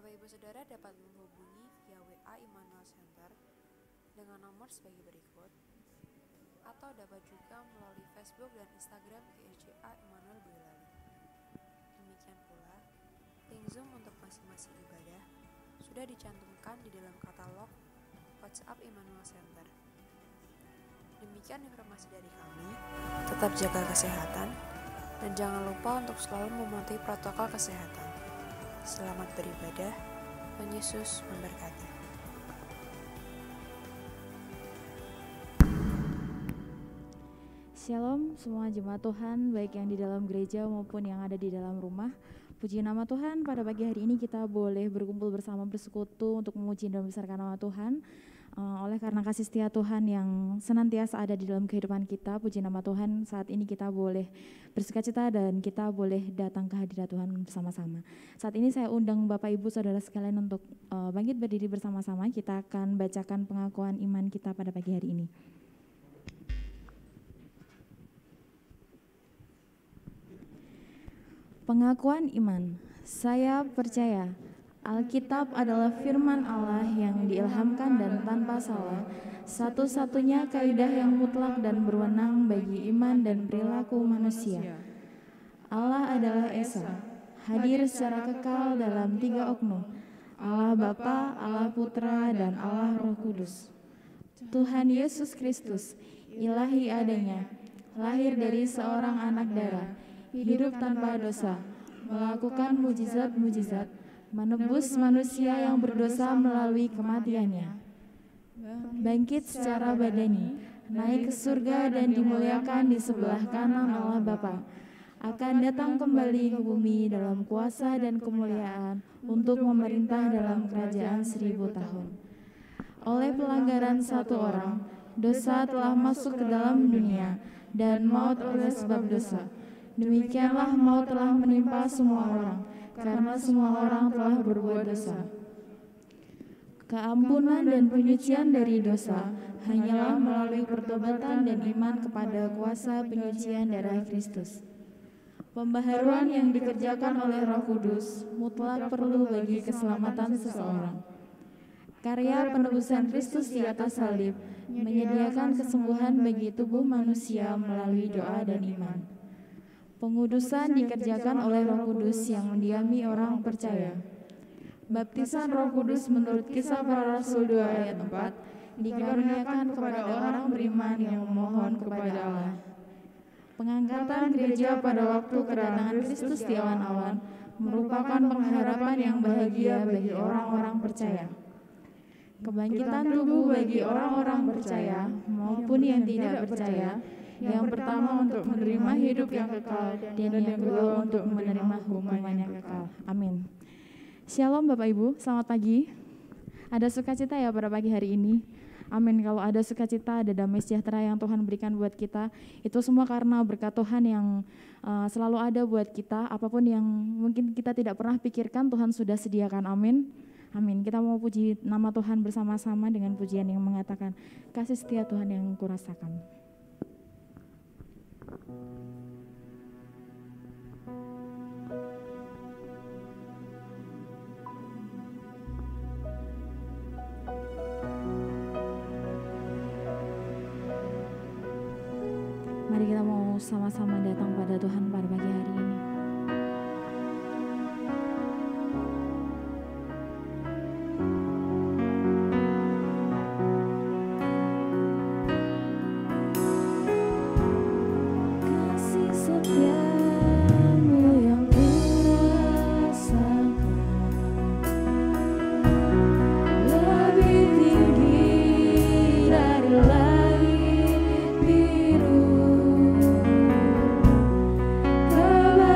Bapak Ibu Saudara dapat menghubungi via WA Immanuel Center dengan nomor sebagai berikut, atau dapat juga melalui Facebook dan Instagram GSJA Immanuel Boyolali. Demikian pula, link Zoom untuk masing-masing ibadah sudah dicantumkan di dalam katalog WhatsApp Immanuel Center. Demikian informasi dari kami. Tetap jaga kesehatan dan jangan lupa untuk selalu mematuhi protokol kesehatan. Selamat beribadah. Tuhan Yesus memberkati. Shalom semua jemaat Tuhan, baik yang di dalam gereja maupun yang ada di dalam rumah. Puji nama Tuhan, pada pagi hari ini kita boleh berkumpul bersama bersekutu untuk memuji dan membesarkan nama Tuhan. Oleh karena kasih setia Tuhan yang senantiasa ada di dalam kehidupan kita, puji nama Tuhan, saat ini kita boleh bersukacita dan kita boleh datang ke hadirat Tuhan bersama-sama. Saat ini saya undang Bapak Ibu Saudara sekalian untuk bangkit berdiri bersama-sama. Kita akan bacakan pengakuan iman kita pada pagi hari ini. Pengakuan iman. Saya percaya Alkitab adalah firman Allah yang diilhamkan dan tanpa salah, satu-satunya kaidah yang mutlak dan berwenang bagi iman dan perilaku manusia. Allah adalah Esa, hadir secara kekal dalam 3 oknum, Allah Bapa, Allah Putra, dan Allah Roh Kudus. Tuhan Yesus Kristus, ilahi adanya, lahir dari seorang anak darah, hidup tanpa dosa, melakukan mujizat-mujizat, menebus manusia yang berdosa melalui kematiannya, bangkit secara badani, naik ke surga dan dimuliakan di sebelah kanan Allah Bapa, akan datang kembali ke bumi dalam kuasa dan kemuliaan untuk memerintah dalam kerajaan 1000 tahun. Oleh pelanggaran satu orang, dosa telah masuk ke dalam dunia dan maut oleh sebab dosa. Demikianlah maut telah menimpa semua orang, karena semua orang telah berbuat dosa. Keampunan dan penyucian dari dosa hanyalah melalui pertobatan dan iman kepada kuasa penyucian darah Kristus. Pembaharuan yang dikerjakan oleh Roh Kudus mutlak perlu bagi keselamatan seseorang. Karya penebusan Kristus di atas salib menyediakan kesembuhan bagi tubuh manusia melalui doa dan iman. Pengudusan dikerjakan oleh Roh Kudus yang mendiami orang percaya. Baptisan Roh Kudus menurut Kisah Para Rasul 2 ayat 4 dikaruniakan kepada orang beriman yang memohon kepada Allah. Pengangkatan gereja pada waktu kedatangan Kristus di awan-awan merupakan pengharapan yang bahagia bagi orang-orang percaya. Kebangkitan tubuh bagi orang-orang percaya maupun yang tidak percaya, yang pertama untuk menerima hidup yang kekal dan yang kedua untuk menerima hukuman yang kekal. Amin. Shalom Bapak Ibu, selamat pagi. Ada sukacita ya pada pagi hari ini. Amin. Kalau ada sukacita, ada damai sejahtera yang Tuhan berikan buat kita, itu semua karena berkat Tuhan yang selalu ada buat kita. Apapun yang mungkin kita tidak pernah pikirkan, Tuhan sudah sediakan. Amin. Amin. Kita mau puji nama Tuhan bersama-sama dengan pujian yang mengatakan, kasih setia Tuhan yang kurasakan. Mari kita mau sama-sama datang pada Tuhan pada pagi hari ini. Kebaikan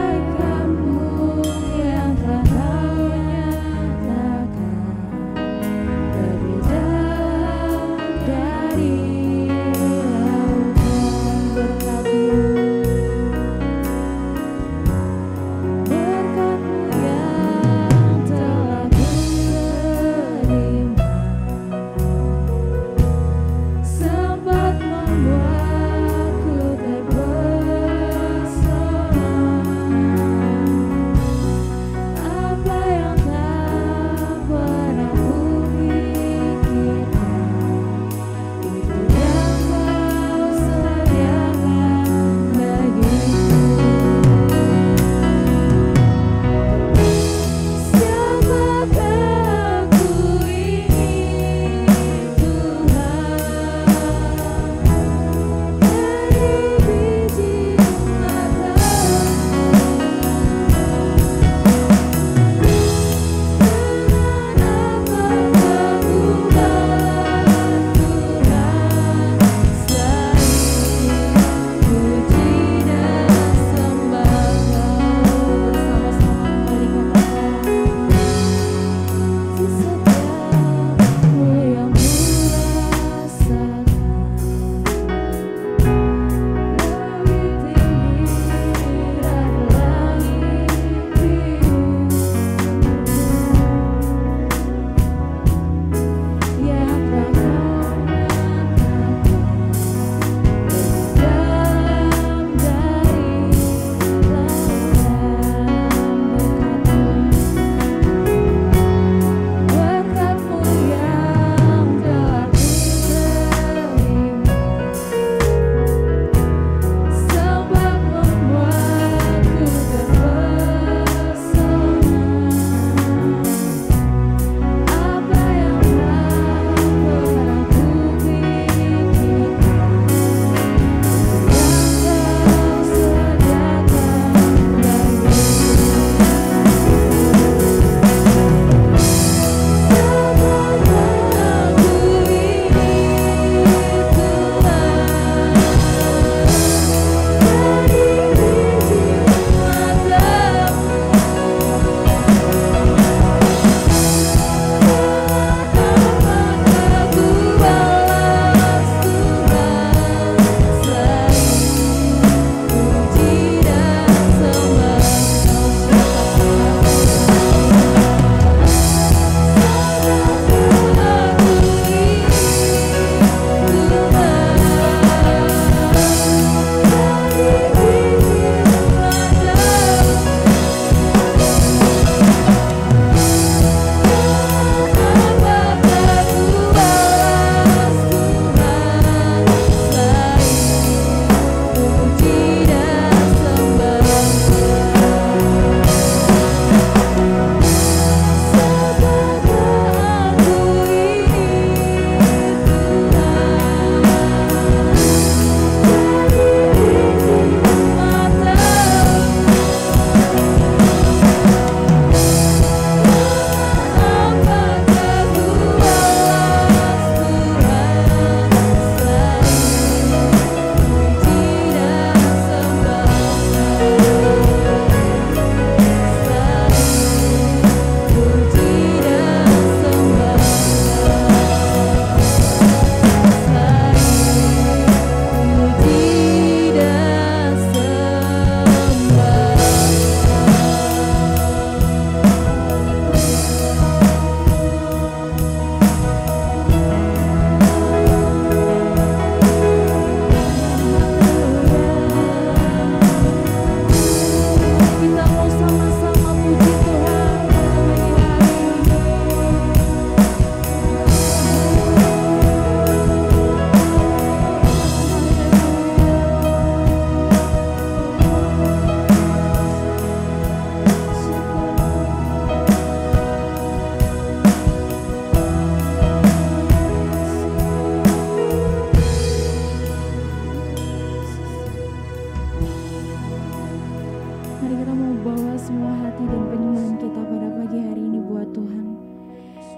semua hati dan penyembahan kita pada pagi hari ini buat Tuhan.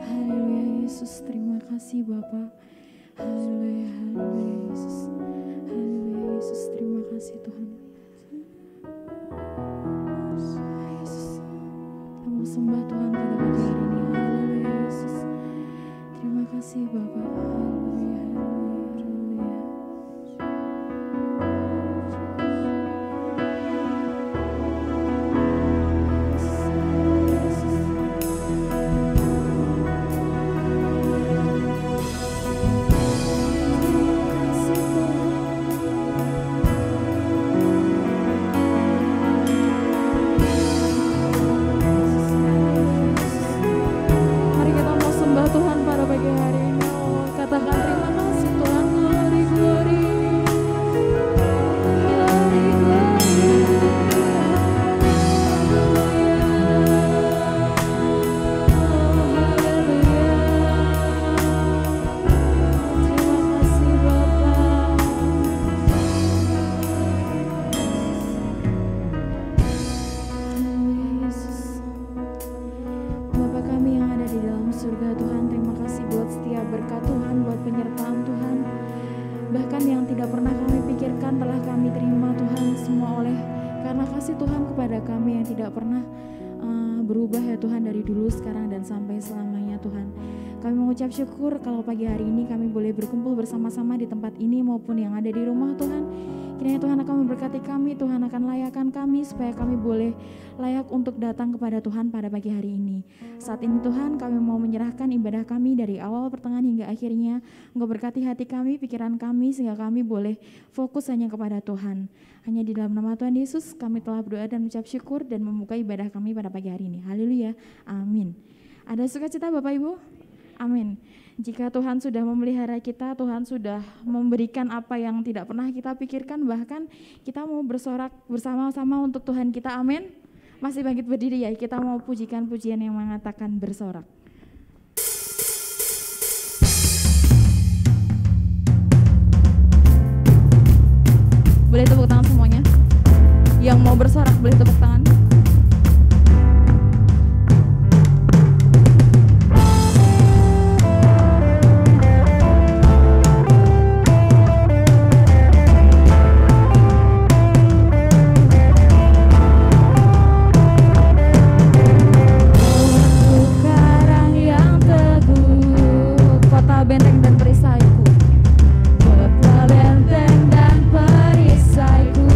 Haleluya Yesus, terima kasih Bapa. Haleluya, haleluya Yesus. Haleluya Yesus, terima kasih Tuhan. Yesus, kita mau sembah Tuhan pada pagi hari ini. Haleluya Yesus. Terima kasih Bapa. Haleluya, haleluya, haleluya. Syukur kalau pagi hari ini kami boleh berkumpul bersama-sama di tempat ini maupun yang ada di rumah Tuhan. Kiranya Tuhan akan memberkati kami, Tuhan akan layakkan kami supaya kami boleh layak untuk datang kepada Tuhan pada pagi hari ini. Saat ini Tuhan kami mau menyerahkan ibadah kami dari awal pertengahan hingga akhirnya. Engkau berkati hati kami, pikiran kami sehingga kami boleh fokus hanya kepada Tuhan. Hanya di dalam nama Tuhan Yesus kami telah berdoa dan mengucap syukur dan membuka ibadah kami pada pagi hari ini. Haleluya, amin. Ada sukacita Bapak Ibu? Amin. Jika Tuhan sudah memelihara kita, Tuhan sudah memberikan apa yang tidak pernah kita pikirkan, bahkan kita mau bersorak bersama-sama untuk Tuhan kita, amin. Masih bangkit berdiri ya, kita mau pujikan pujian yang mengatakan bersorak. Boleh tepuk tangan semuanya? Yang mau bersorak boleh tepuk tangan. Benteng dan perisaiku, kota benteng dan perisaiku.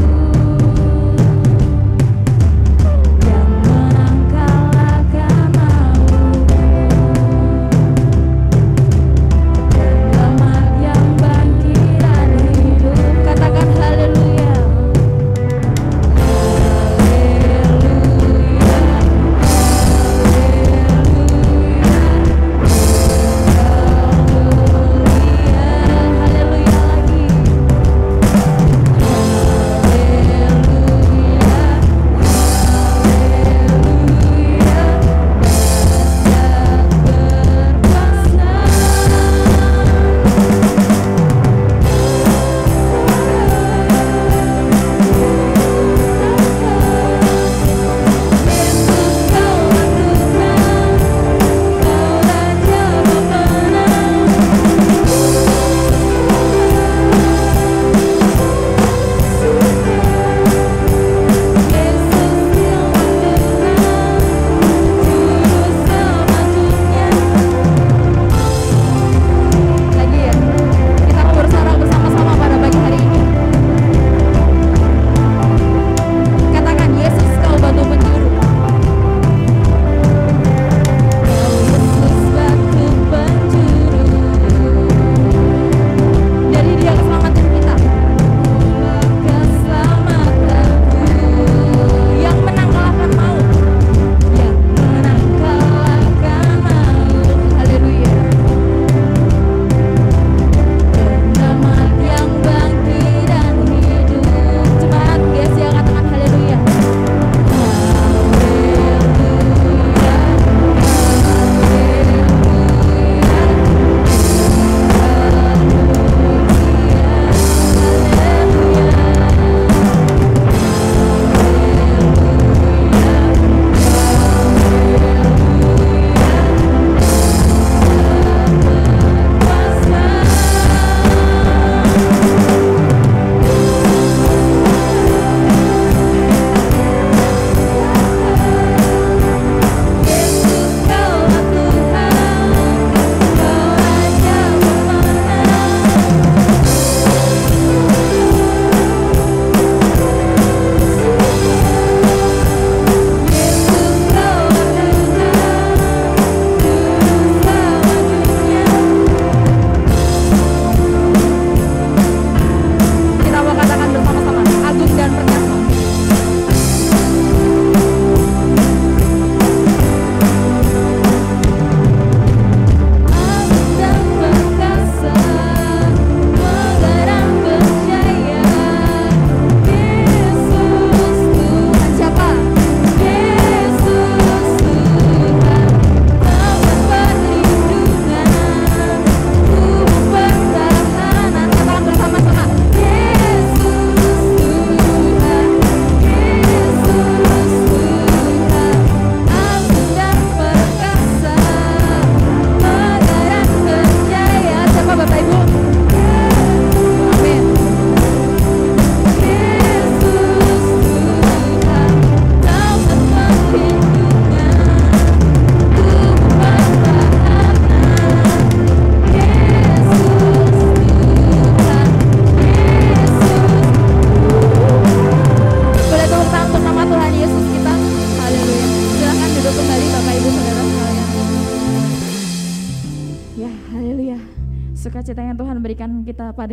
berikan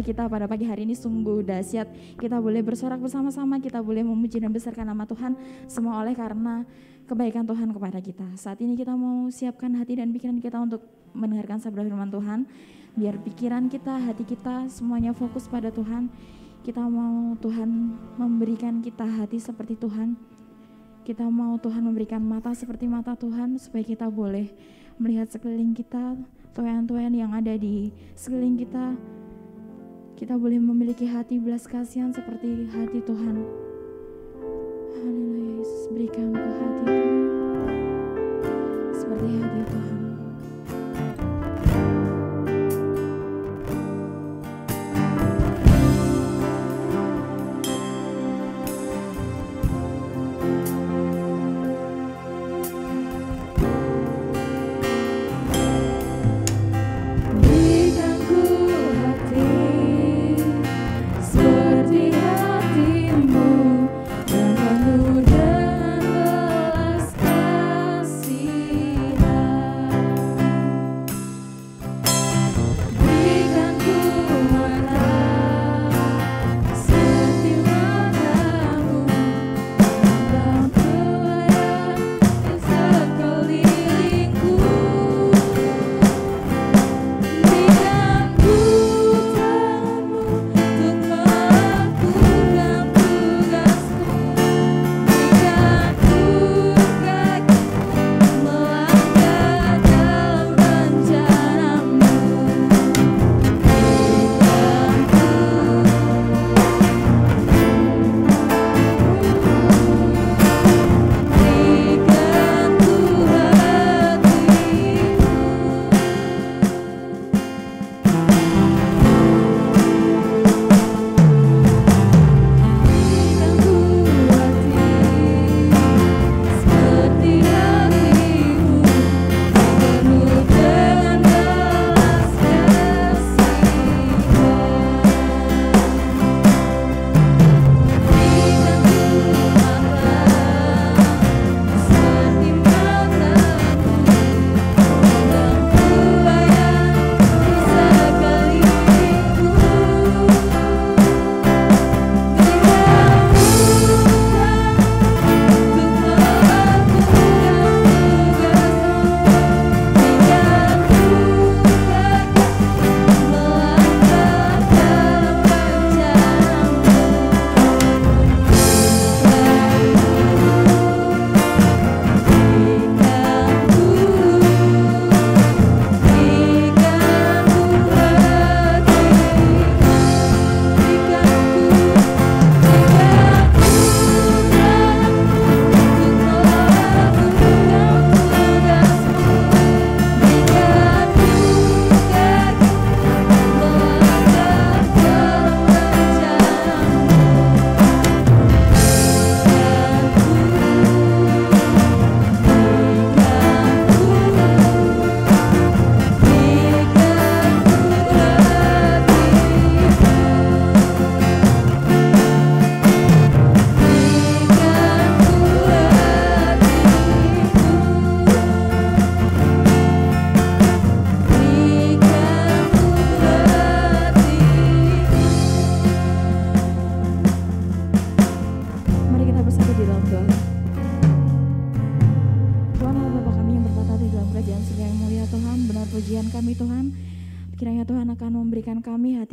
kita pada pagi hari ini sungguh dahsyat. Kita boleh bersorak bersama-sama, kita boleh memuji dan besarkan nama Tuhan, semua oleh karena kebaikan Tuhan kepada kita. Saat ini kita mau siapkan hati dan pikiran kita untuk mendengarkan sabda firman Tuhan. Biar pikiran kita, hati kita semuanya fokus pada Tuhan. Kita mau Tuhan memberikan kita hati seperti Tuhan. Kita mau Tuhan memberikan mata seperti mata Tuhan, supaya kita boleh melihat sekeliling kita, tuayan-tuayan yang ada di sekeliling kita. Kita boleh memiliki hati belas kasihan seperti hati Tuhan. Haleluya, Yesus, berikan ke hati Tuhan seperti hati Tuhan.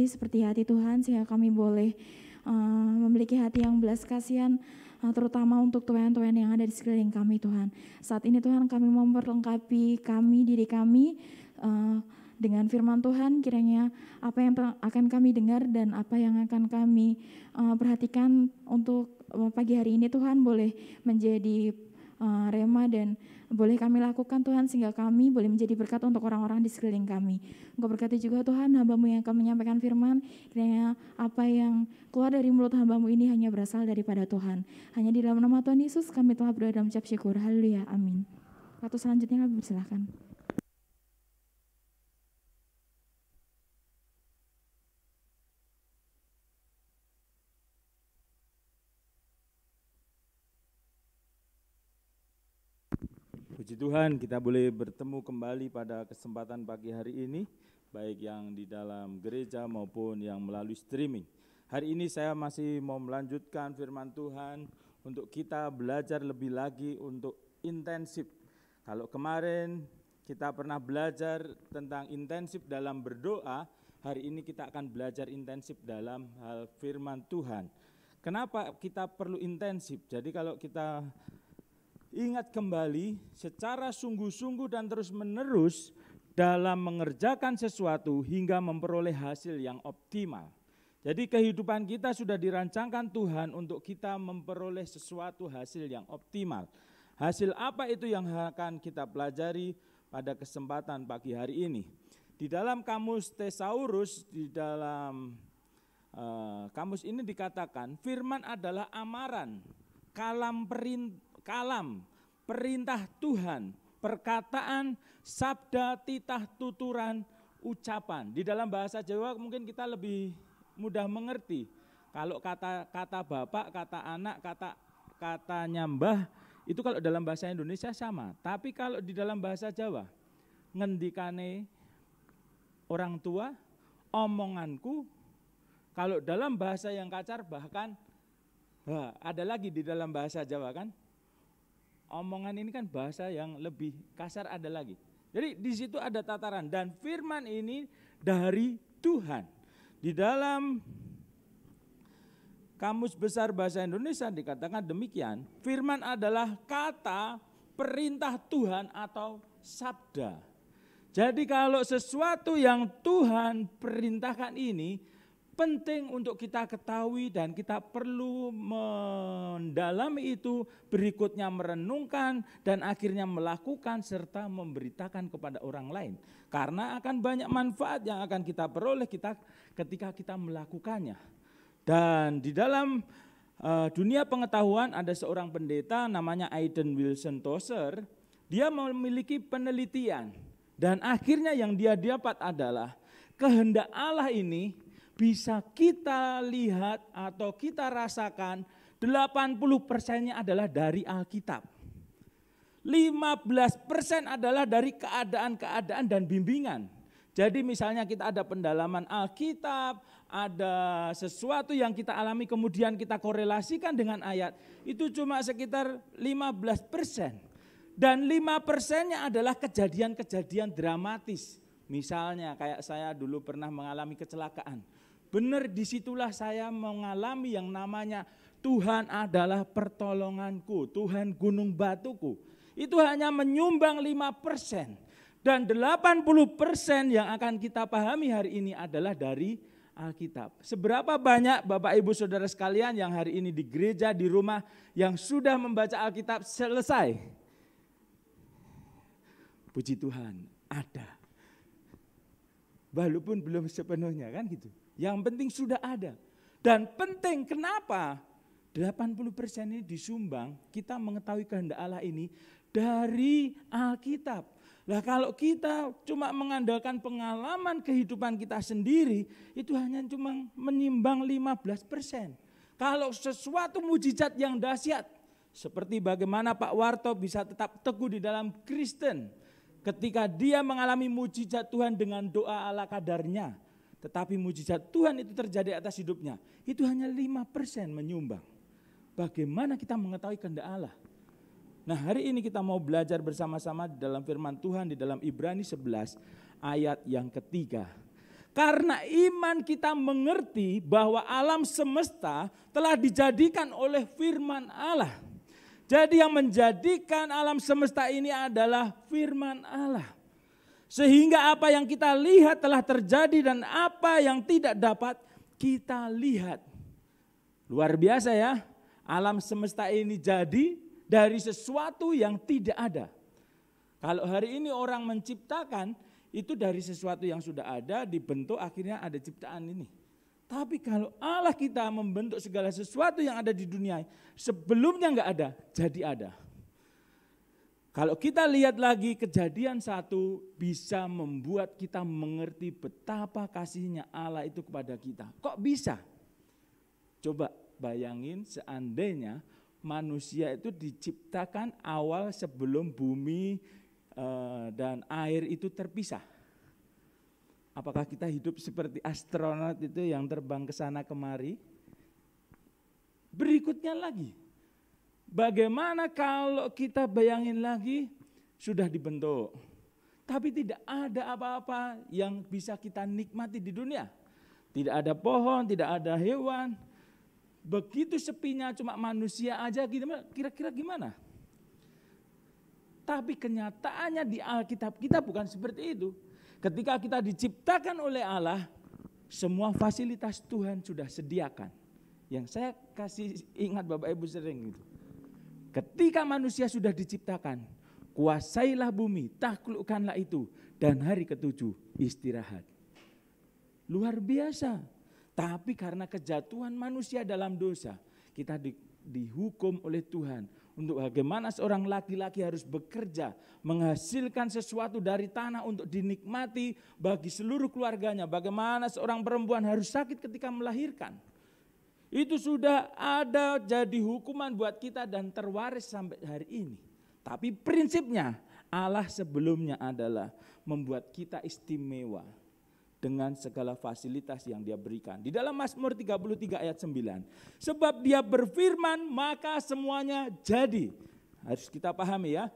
Seperti hati Tuhan, sehingga kami boleh memiliki hati yang belas kasihan, terutama untuk tuayan-tuayan yang ada di sekeliling kami Tuhan. Saat ini Tuhan, kami memperlengkapi diri kami dengan firman Tuhan. Kiranya apa yang akan kami dengar dan apa yang akan kami perhatikan untuk pagi hari ini Tuhan boleh menjadi rema dan boleh kami lakukan Tuhan, sehingga kami boleh menjadi berkat untuk orang-orang di sekeliling kami. Engkau berkati juga Tuhan hamba-Mu yang akan menyampaikan firman, kiranya apa yang keluar dari mulut hamba-Mu ini hanya berasal daripada Tuhan. Hanya di dalam nama Tuhan Yesus kami telah berdoa dan mengucap syukur. Haleluya, amin. Waktu selanjutnya kami persilakan. Puji Tuhan, kita boleh bertemu kembali pada kesempatan pagi hari ini baik yang di dalam gereja maupun yang melalui streaming. Hari ini saya masih mau melanjutkan firman Tuhan untuk kita belajar lebih lagi untuk intensif. Kalau kemarin kita pernah belajar tentang intensif dalam berdoa, hari ini kita akan belajar intensif dalam hal firman Tuhan. Kenapa kita perlu intensif? Jadi kalau kita ingat kembali secara sungguh-sungguh dan terus-menerus dalam mengerjakan sesuatu hingga memperoleh hasil yang optimal. Jadi kehidupan kita sudah dirancangkan Tuhan untuk kita memperoleh sesuatu hasil yang optimal. Hasil apa itu yang akan kita pelajari pada kesempatan pagi hari ini? Di dalam kamus Thesaurus, di dalam kamus ini dikatakan firman adalah amaran, kalam perintah Tuhan, perkataan, sabda, titah, tuturan, ucapan. Di dalam bahasa Jawa mungkin kita lebih mudah mengerti. Kalau kata bapak, kata anak, kata nyambah, itu kalau dalam bahasa Indonesia sama. Tapi kalau di dalam bahasa Jawa, ngendikane orang tua, omonganku. Kalau dalam bahasa yang kacar bahkan ada lagi di dalam bahasa Jawa kan. Omongan ini kan bahasa yang lebih kasar, ada lagi. Jadi di situ ada tataran dan firman ini dari Tuhan. Di dalam Kamus Besar Bahasa Indonesia dikatakan demikian, firman adalah kata, perintah Tuhan atau sabda. Jadi kalau sesuatu yang Tuhan perintahkan ini penting untuk kita ketahui dan kita perlu mendalami itu, berikutnya merenungkan dan akhirnya melakukan serta memberitakan kepada orang lain. Karena akan banyak manfaat yang akan kita peroleh ketika kita melakukannya. Dan di dalam dunia pengetahuan ada seorang pendeta namanya Aidan Wilson Tozer. Dia memiliki penelitian dan akhirnya yang dia dapat adalah kehendak Allah ini bisa kita lihat atau kita rasakan 80%-nya adalah dari Alkitab. 15% adalah dari keadaan-keadaan dan bimbingan. Jadi misalnya kita ada pendalaman Alkitab, ada sesuatu yang kita alami kemudian kita korelasikan dengan ayat, itu cuma sekitar 15%. Dan 5%-nya adalah kejadian-kejadian dramatis. Misalnya kayak saya dulu pernah mengalami kecelakaan. Benar disitulah saya mengalami yang namanya Tuhan adalah pertolonganku, Tuhan gunung batuku. Itu hanya menyumbang 5%. Dan 80% yang akan kita pahami hari ini adalah dari Alkitab. Seberapa banyak Bapak Ibu Saudara sekalian yang hari ini di gereja, di rumah yang sudah membaca Alkitab selesai? Puji Tuhan, ada. Walaupun belum sepenuhnya kan gitu. Yang penting sudah ada. Dan penting kenapa 80% ini disumbang, kita mengetahui kehendak Allah ini dari Alkitab. Lah kalau kita cuma mengandalkan pengalaman kehidupan kita sendiri, itu hanya cuma menimbang 15%. Kalau sesuatu mujizat yang dahsyat, seperti bagaimana Pak Warto bisa tetap teguh di dalam Kristen, ketika dia mengalami mujizat Tuhan dengan doa ala kadarnya, tetapi mujizat Tuhan itu terjadi atas hidupnya, itu hanya 5% menyumbang. Bagaimana kita mengetahui kehendak Allah? Nah hari ini kita mau belajar bersama-sama di dalam firman Tuhan di dalam Ibrani 11 ayat yang ketiga. Karena iman kita mengerti bahwa alam semesta telah dijadikan oleh firman Allah. Jadi yang menjadikan alam semesta ini adalah firman Allah. Sehingga apa yang kita lihat telah terjadi dan apa yang tidak dapat kita lihat. Luar biasa ya, alam semesta ini jadi dari sesuatu yang tidak ada. Kalau hari ini orang menciptakan, itu dari sesuatu yang sudah ada, dibentuk akhirnya ada ciptaan ini. Tapi kalau Allah kita membentuk segala sesuatu yang ada di dunia, sebelumnya enggak ada, jadi ada. Kalau kita lihat lagi Kejadian 1 bisa membuat kita mengerti betapa kasihnya Allah itu kepada kita. Kok bisa? Coba bayangin seandainya manusia itu diciptakan awal sebelum bumi dan air itu terpisah. Apakah kita hidup seperti astronot itu yang terbang ke sana kemari? Berikutnya lagi, bagaimana kalau kita bayangin lagi sudah dibentuk, tapi tidak ada apa-apa yang bisa kita nikmati di dunia. Tidak ada pohon, tidak ada hewan. Begitu sepinya cuma manusia aja, kira-kira gimana? Tapi kenyataannya di Alkitab kita bukan seperti itu. Ketika kita diciptakan oleh Allah, semua fasilitas Tuhan sudah sediakan. Yang saya kasih ingat Bapak Ibu sering gitu. Ketika manusia sudah diciptakan, kuasailah bumi, taklukkanlah itu, dan hari ketujuh istirahat. Luar biasa. Tapi karena kejatuhan manusia dalam dosa, kita dihukum oleh Tuhan untuk bagaimana seorang laki-laki harus bekerja, menghasilkan sesuatu dari tanah untuk dinikmati bagi seluruh keluarganya. Bagaimana seorang perempuan harus sakit ketika melahirkan. Itu sudah ada jadi hukuman buat kita dan terwaris sampai hari ini. Tapi prinsipnya Allah sebelumnya adalah membuat kita istimewa dengan segala fasilitas yang Dia berikan. Di dalam Mazmur 33 ayat 9. Sebab Dia berfirman maka semuanya jadi. Harus kita pahami ya.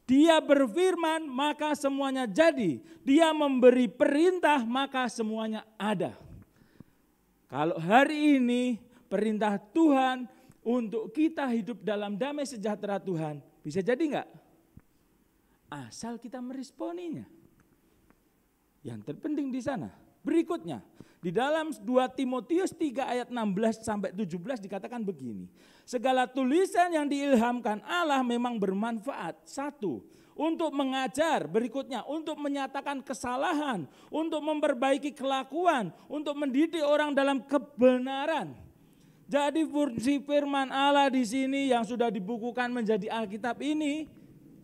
Dia berfirman maka semuanya jadi. Dia memberi perintah maka semuanya ada. Kalau hari ini perintah Tuhan untuk kita hidup dalam damai sejahtera Tuhan, bisa jadi enggak? Asal kita meresponinya. Yang terpenting di sana. Berikutnya, di dalam 2 Timotius 3 ayat 16 sampai 17 dikatakan begini. Segala tulisan yang diilhamkan Allah memang bermanfaat. 1, untuk mengajar, berikutnya untuk menyatakan kesalahan, untuk memperbaiki kelakuan, untuk mendidik orang dalam kebenaran. Jadi fungsi firman Allah di sini yang sudah dibukukan menjadi Alkitab ini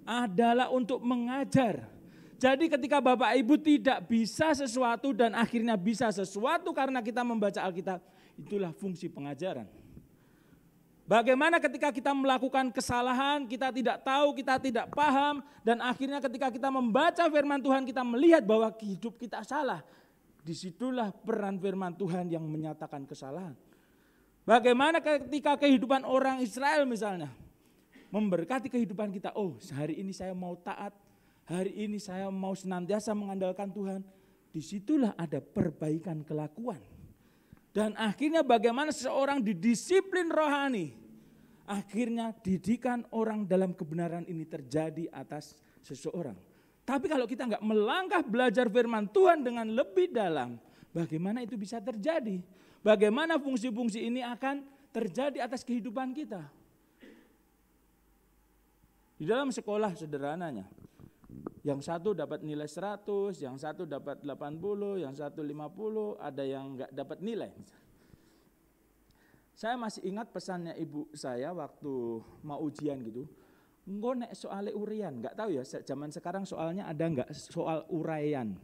adalah untuk mengajar. Jadi ketika Bapak Ibu tidak bisa sesuatu dan akhirnya bisa sesuatu karena kita membaca Alkitab, itulah fungsi pengajaran. Bagaimana ketika kita melakukan kesalahan, kita tidak tahu, kita tidak paham, dan akhirnya ketika kita membaca firman Tuhan, kita melihat bahwa hidup kita salah. Disitulah peran firman Tuhan yang menyatakan kesalahan. Bagaimana ketika kehidupan orang Israel misalnya, memberkati kehidupan kita, oh hari ini saya mau taat, hari ini saya mau senantiasa mengandalkan Tuhan. Disitulah ada perbaikan kelakuan. Dan akhirnya bagaimana seseorang didisiplin rohani. Akhirnya didikan orang dalam kebenaran ini terjadi atas seseorang. Tapi kalau kita enggak melangkah belajar firman Tuhan dengan lebih dalam, bagaimana itu bisa terjadi? Bagaimana fungsi-fungsi ini akan terjadi atas kehidupan kita? Di dalam sekolah sederhananya, yang satu dapat nilai 100, yang satu dapat 80, yang satu 50, ada yang enggak dapat nilai. Saya masih ingat pesannya ibu saya waktu mau ujian gitu. Engko nek soal uraian, enggak tahu ya zaman sekarang soalnya ada enggak soal uraian.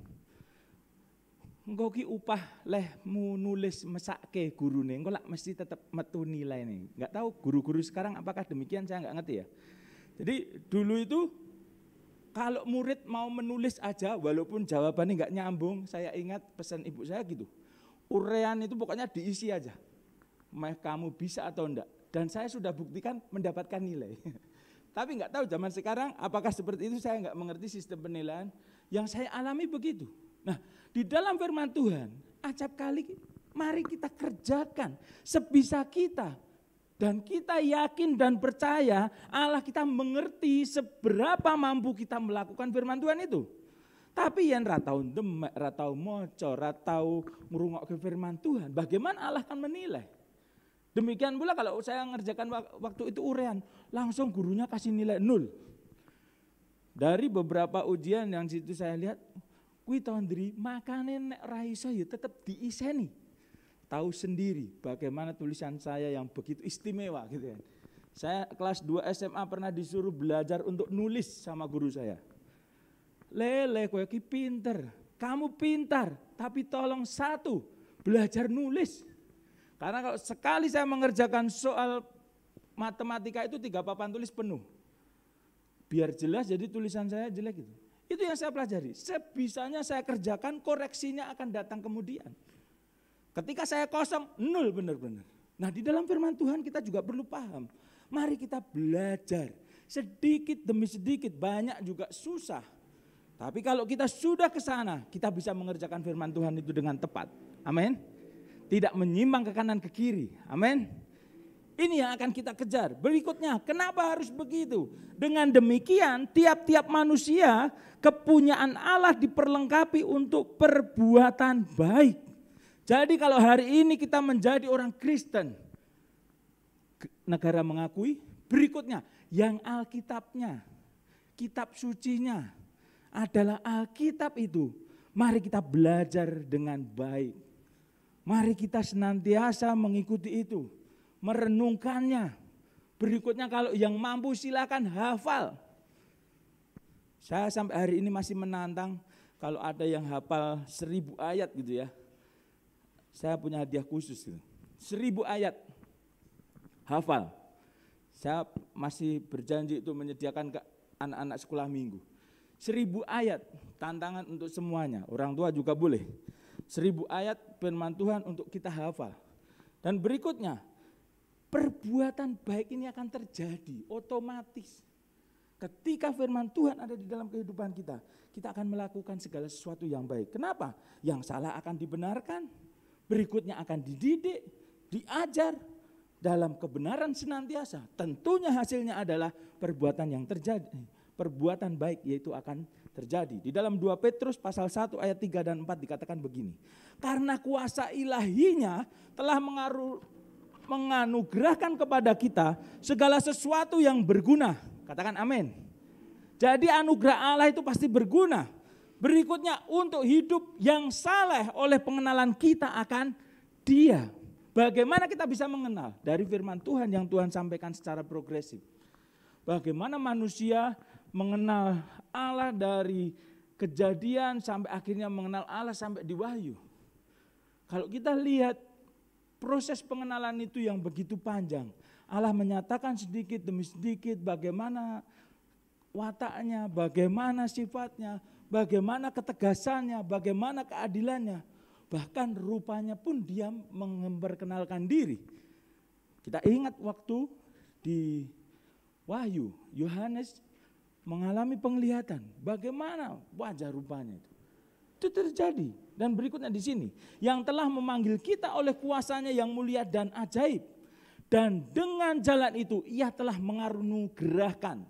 Engko ki upah lehmu nulis mesake gurune, engko lak mesti tetap metu nilai nih. Enggak tahu guru-guru sekarang apakah demikian, saya enggak ngerti ya. Jadi dulu itu kalau murid mau menulis aja walaupun jawabannya enggak nyambung, saya ingat pesan ibu saya gitu. Uraian itu pokoknya diisi aja. Kamu bisa atau enggak. Dan saya sudah buktikan mendapatkan nilai. Tapi enggak tahu zaman sekarang apakah seperti itu, saya enggak mengerti sistem penilaian. Yang saya alami begitu. Nah, di dalam firman Tuhan, acap kali mari kita kerjakan sebisa kita. Dan kita yakin dan percaya Allah kita mengerti seberapa mampu kita melakukan firman Tuhan itu. Tapi yang ratau demek, ratau moco, ratau ngrungokke firman Tuhan, bagaimana Allah akan menilai? Demikian pula kalau saya ngerjakan waktu itu uraian, langsung gurunya kasih nilai 0. Dari beberapa ujian yang situ saya lihat, kuwi tondri makane nek ra iso ya tetep diiseni. Tahu sendiri bagaimana tulisan saya yang begitu istimewa gitu ya. Saya kelas 2 SMA pernah disuruh belajar untuk nulis sama guru saya. Lele kowe ki pinter, kamu pintar, tapi tolong satu, belajar nulis. Karena kalau sekali saya mengerjakan soal matematika itu 3 papan tulis penuh. Biar jelas jadi tulisan saya jelek gitu. Itu yang saya pelajari. Sebisanya saya kerjakan, koreksinya akan datang kemudian. Ketika saya kosong, nol benar-benar. Nah di dalam firman Tuhan kita juga perlu paham. Mari kita belajar. Sedikit demi sedikit, banyak juga susah. Tapi kalau kita sudah ke sana, kita bisa mengerjakan firman Tuhan itu dengan tepat. Amin. Tidak menyimpang ke kanan ke kiri. Amin. Ini yang akan kita kejar. Berikutnya, kenapa harus begitu? Dengan demikian, tiap-tiap manusia kepunyaan Allah diperlengkapi untuk perbuatan baik. Jadi kalau hari ini kita menjadi orang Kristen, negara mengakui, berikutnya yang Alkitabnya, kitab sucinya adalah Alkitab itu. Mari kita belajar dengan baik. Mari kita senantiasa mengikuti itu, merenungkannya. Berikutnya kalau yang mampu silakan hafal. Saya sampai hari ini masih menantang kalau ada yang hafal 1000 ayat gitu ya. Saya punya hadiah khusus gitu. 1000 ayat hafal. Saya masih berjanji itu menyediakan ke anak-anak sekolah minggu. 1000 ayat tantangan untuk semuanya. Orang tua juga boleh. 1000 ayat firman Tuhan untuk kita hafal. Dan berikutnya, perbuatan baik ini akan terjadi otomatis. Ketika firman Tuhan ada di dalam kehidupan kita, kita akan melakukan segala sesuatu yang baik. Kenapa? Yang salah akan dibenarkan, berikutnya akan dididik, diajar dalam kebenaran senantiasa. Tentunya hasilnya adalah perbuatan yang terjadi, perbuatan baik yaitu akan terjadi. Di dalam 2 Petrus pasal 1 ayat 3 dan 4 dikatakan begini. Karena kuasa ilahinya telah menganugerahkan kepada kita segala sesuatu yang berguna. Katakan amin. Jadi anugerah Allah itu pasti berguna. Berikutnya untuk hidup yang saleh oleh pengenalan kita akan Dia. Bagaimana kita bisa mengenal? Dari firman Tuhan yang Tuhan sampaikan secara progresif. Bagaimana manusia mengenal Allah dari Kejadian sampai akhirnya mengenal Allah sampai di Wahyu. Kalau kita lihat proses pengenalan itu yang begitu panjang. Allah menyatakan sedikit demi sedikit bagaimana wataknya, bagaimana sifatnya, bagaimana ketegasannya, bagaimana keadilannya. Bahkan rupanya pun Dia memperkenalkan diri. Kita ingat waktu di Wahyu, Yohanes mengalami penglihatan. Bagaimana wajah rupanya itu. Itu terjadi. Dan berikutnya di sini. Yang telah memanggil kita oleh kuasanya yang mulia dan ajaib. Dan dengan jalan itu Ia telah menganugerahkan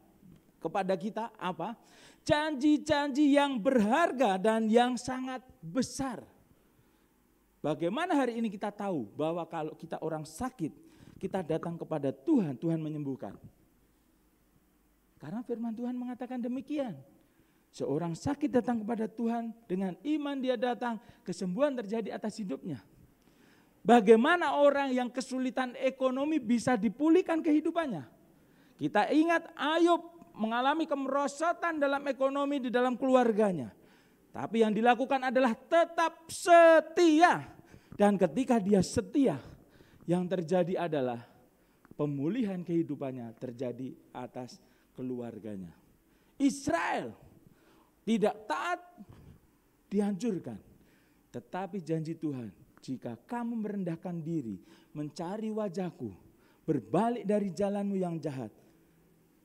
kepada kita apa? Janji-janji yang berharga dan yang sangat besar. Bagaimana hari ini kita tahu bahwa kalau kita orang sakit, kita datang kepada Tuhan, Tuhan menyembuhkan. Karena firman Tuhan mengatakan demikian. Seorang sakit datang kepada Tuhan, dengan iman dia datang, kesembuhan terjadi atas hidupnya. Bagaimana orang yang kesulitan ekonomi bisa dipulihkan kehidupannya? Kita ingat Ayub mengalami kemerosotan dalam ekonomi di dalam keluarganya. Tapi yang dilakukan adalah tetap setia. Dan ketika dia setia, yang terjadi adalah pemulihan kehidupannya terjadi atas keluarganya. Israel tidak taat, dihancurkan. Tetapi janji Tuhan, jika kamu merendahkan diri, mencari wajahku, berbalik dari jalanmu yang jahat,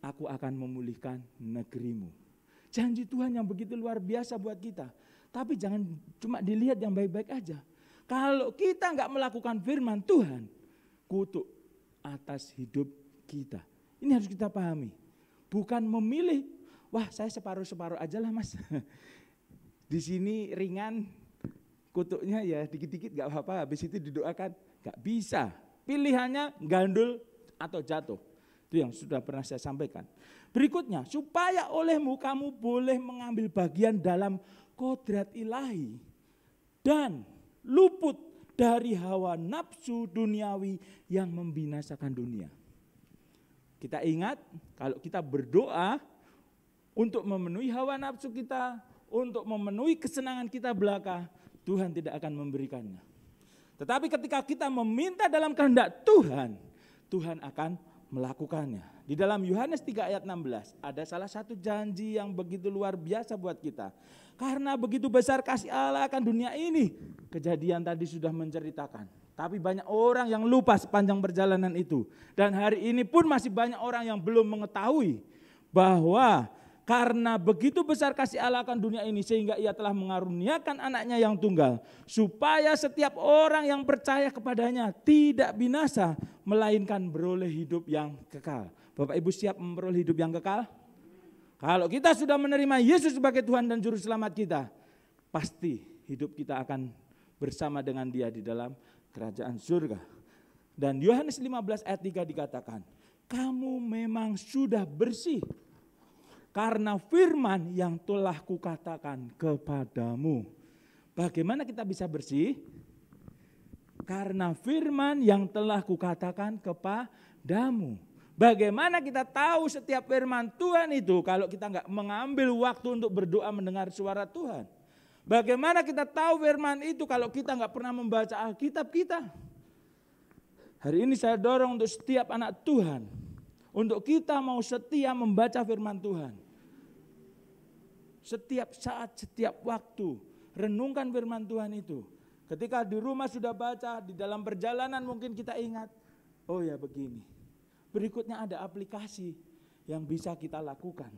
aku akan memulihkan negerimu. Janji Tuhan yang begitu luar biasa buat kita. Tapi jangan cuma dilihat yang baik-baik aja. Kalau kita enggak melakukan firman Tuhan, kutuk atas hidup kita. Ini harus kita pahami. Bukan memilih, wah saya separuh-separuh aja lah mas. Di sini ringan, kutuknya ya dikit-dikit gak apa-apa. Habis itu didoakan, gak bisa. Pilihannya gandul atau jatuh. Itu yang sudah pernah saya sampaikan. Berikutnya, supaya olehmu kamu boleh mengambil bagian dalam kodrat ilahi. Dan luput dari hawa nafsu duniawi yang membinasakan dunia. Kita ingat kalau kita berdoa untuk memenuhi hawa nafsu kita, untuk memenuhi kesenangan kita belaka, Tuhan tidak akan memberikannya. Tetapi ketika kita meminta dalam kehendak Tuhan, Tuhan akan melakukannya. Di dalam Yohanes 3 ayat 16 ada salah satu janji yang begitu luar biasa buat kita. Karena begitu besar kasih Allah akan dunia ini. Kejadian tadi sudah menceritakan. Tapi banyak orang yang lupa sepanjang perjalanan itu. Dan hari ini pun masih banyak orang yang belum mengetahui bahwa karena begitu besar kasih Allah akan dunia ini sehingga ia telah mengaruniakan anaknya yang tunggal. Supaya setiap orang yang percaya kepadanya tidak binasa melainkan beroleh hidup yang kekal. Bapak Ibu siap memperoleh hidup yang kekal? Kalau kita sudah menerima Yesus sebagai Tuhan dan Juru Selamat kita, pasti hidup kita akan bersama dengan Dia di dalam kerajaan surga. Dan Yohanes 15 ayat 3 dikatakan, kamu memang sudah bersih karena firman yang telah kukatakan kepadamu. Bagaimana kita bisa bersih? Karena firman yang telah kukatakan kepadamu. Bagaimana kita tahu setiap firman Tuhan itu kalau kita nggak mengambil waktu untuk berdoa mendengar suara Tuhan? Bagaimana kita tahu firman itu kalau kita nggak pernah membaca Alkitab kita? Hari ini saya dorong untuk setiap anak Tuhan, untuk kita mau setia membaca firman Tuhan. Setiap saat, setiap waktu, renungkan firman Tuhan itu. Ketika di rumah sudah baca, di dalam perjalanan mungkin kita ingat, oh ya begini. Berikutnya ada aplikasi yang bisa kita lakukan.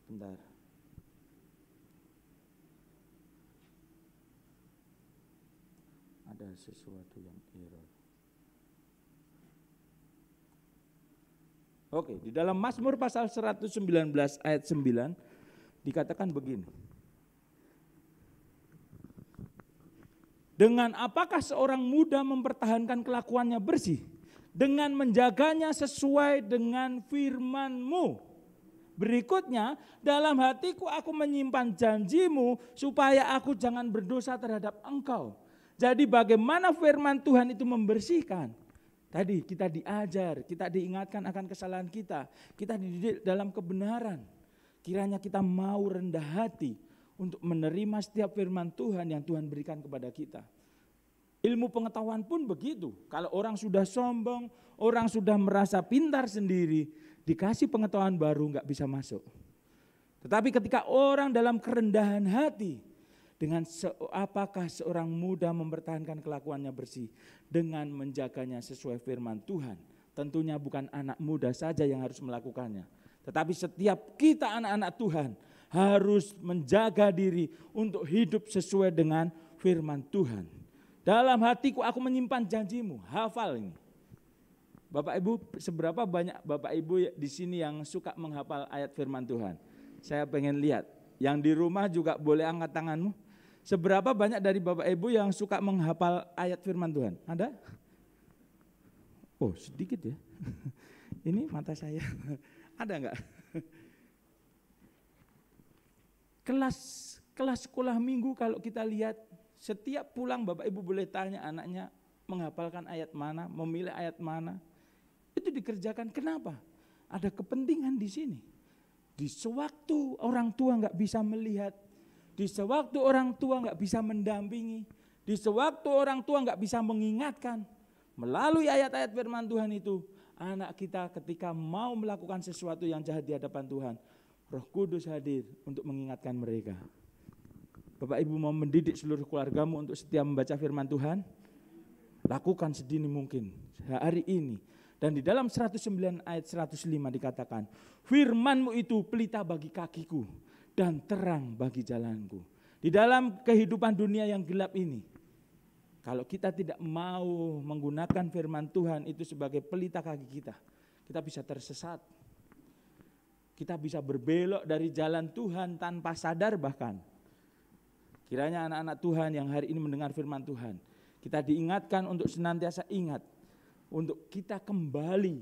Sebentar. Ada sesuatu yang error. Oke, di dalam Mazmur pasal 119 ayat 9 dikatakan begini. Dengan apakah seorang muda mempertahankan kelakuannya bersih? Dengan menjaganya sesuai dengan firman-Mu. Berikutnya, dalam hatiku aku menyimpan janji-Mu supaya aku jangan berdosa terhadap Engkau. Jadi bagaimana firman Tuhan itu membersihkan? Tadi kita diajar, kita diingatkan akan kesalahan kita dididik dalam kebenaran. Kiranya kita mau rendah hati untuk menerima setiap firman Tuhan yang Tuhan berikan kepada kita. Ilmu pengetahuan pun begitu. Kalau orang sudah sombong, orang sudah merasa pintar sendiri, dikasih pengetahuan baru nggak bisa masuk. Tetapi ketika orang dalam kerendahan hati, dengan apakah seorang muda mempertahankan kelakuannya bersih dengan menjaganya sesuai firman Tuhan. Tentunya bukan anak muda saja yang harus melakukannya. Tetapi setiap kita anak-anak Tuhan harus menjaga diri untuk hidup sesuai dengan firman Tuhan. Dalam hatiku aku menyimpan janji-Mu. Hafal ini. Bapak Ibu, seberapa banyak Bapak Ibu di sini yang suka menghafal ayat firman Tuhan? Saya pengen lihat. Yang di rumah juga boleh angkat tanganmu. Seberapa banyak dari Bapak Ibu yang suka menghafal ayat firman Tuhan? Ada? Oh, sedikit ya. Ini mata saya. Ada enggak? Kelas sekolah minggu kalau kita lihat, setiap pulang Bapak Ibu boleh tanya anaknya menghafalkan ayat mana, memilih ayat mana. Itu dikerjakan. Kenapa? Ada kepentingan di sini. Di sewaktu orang tua enggak bisa melihat, di sewaktu orang tua enggak bisa mendampingi, di sewaktu orang tua enggak bisa mengingatkan, melalui ayat-ayat firman Tuhan itu, anak kita ketika mau melakukan sesuatu yang jahat di hadapan Tuhan, Roh Kudus hadir untuk mengingatkan mereka. Bapak Ibu mau mendidik seluruh keluargamu untuk setia membaca firman Tuhan? Lakukan sedini mungkin hari ini. Dan di dalam 109 ayat 105 dikatakan, firman-Mu itu pelita bagi kakiku dan terang bagi jalanku. Di dalam kehidupan dunia yang gelap ini, kalau kita tidak mau menggunakan firman Tuhan itu sebagai pelita kaki kita bisa tersesat. Kita bisa berbelok dari jalan Tuhan tanpa sadar bahkan. Kiranya anak-anak Tuhan yang hari ini mendengar firman Tuhan, kita diingatkan untuk senantiasa ingat, untuk kita kembali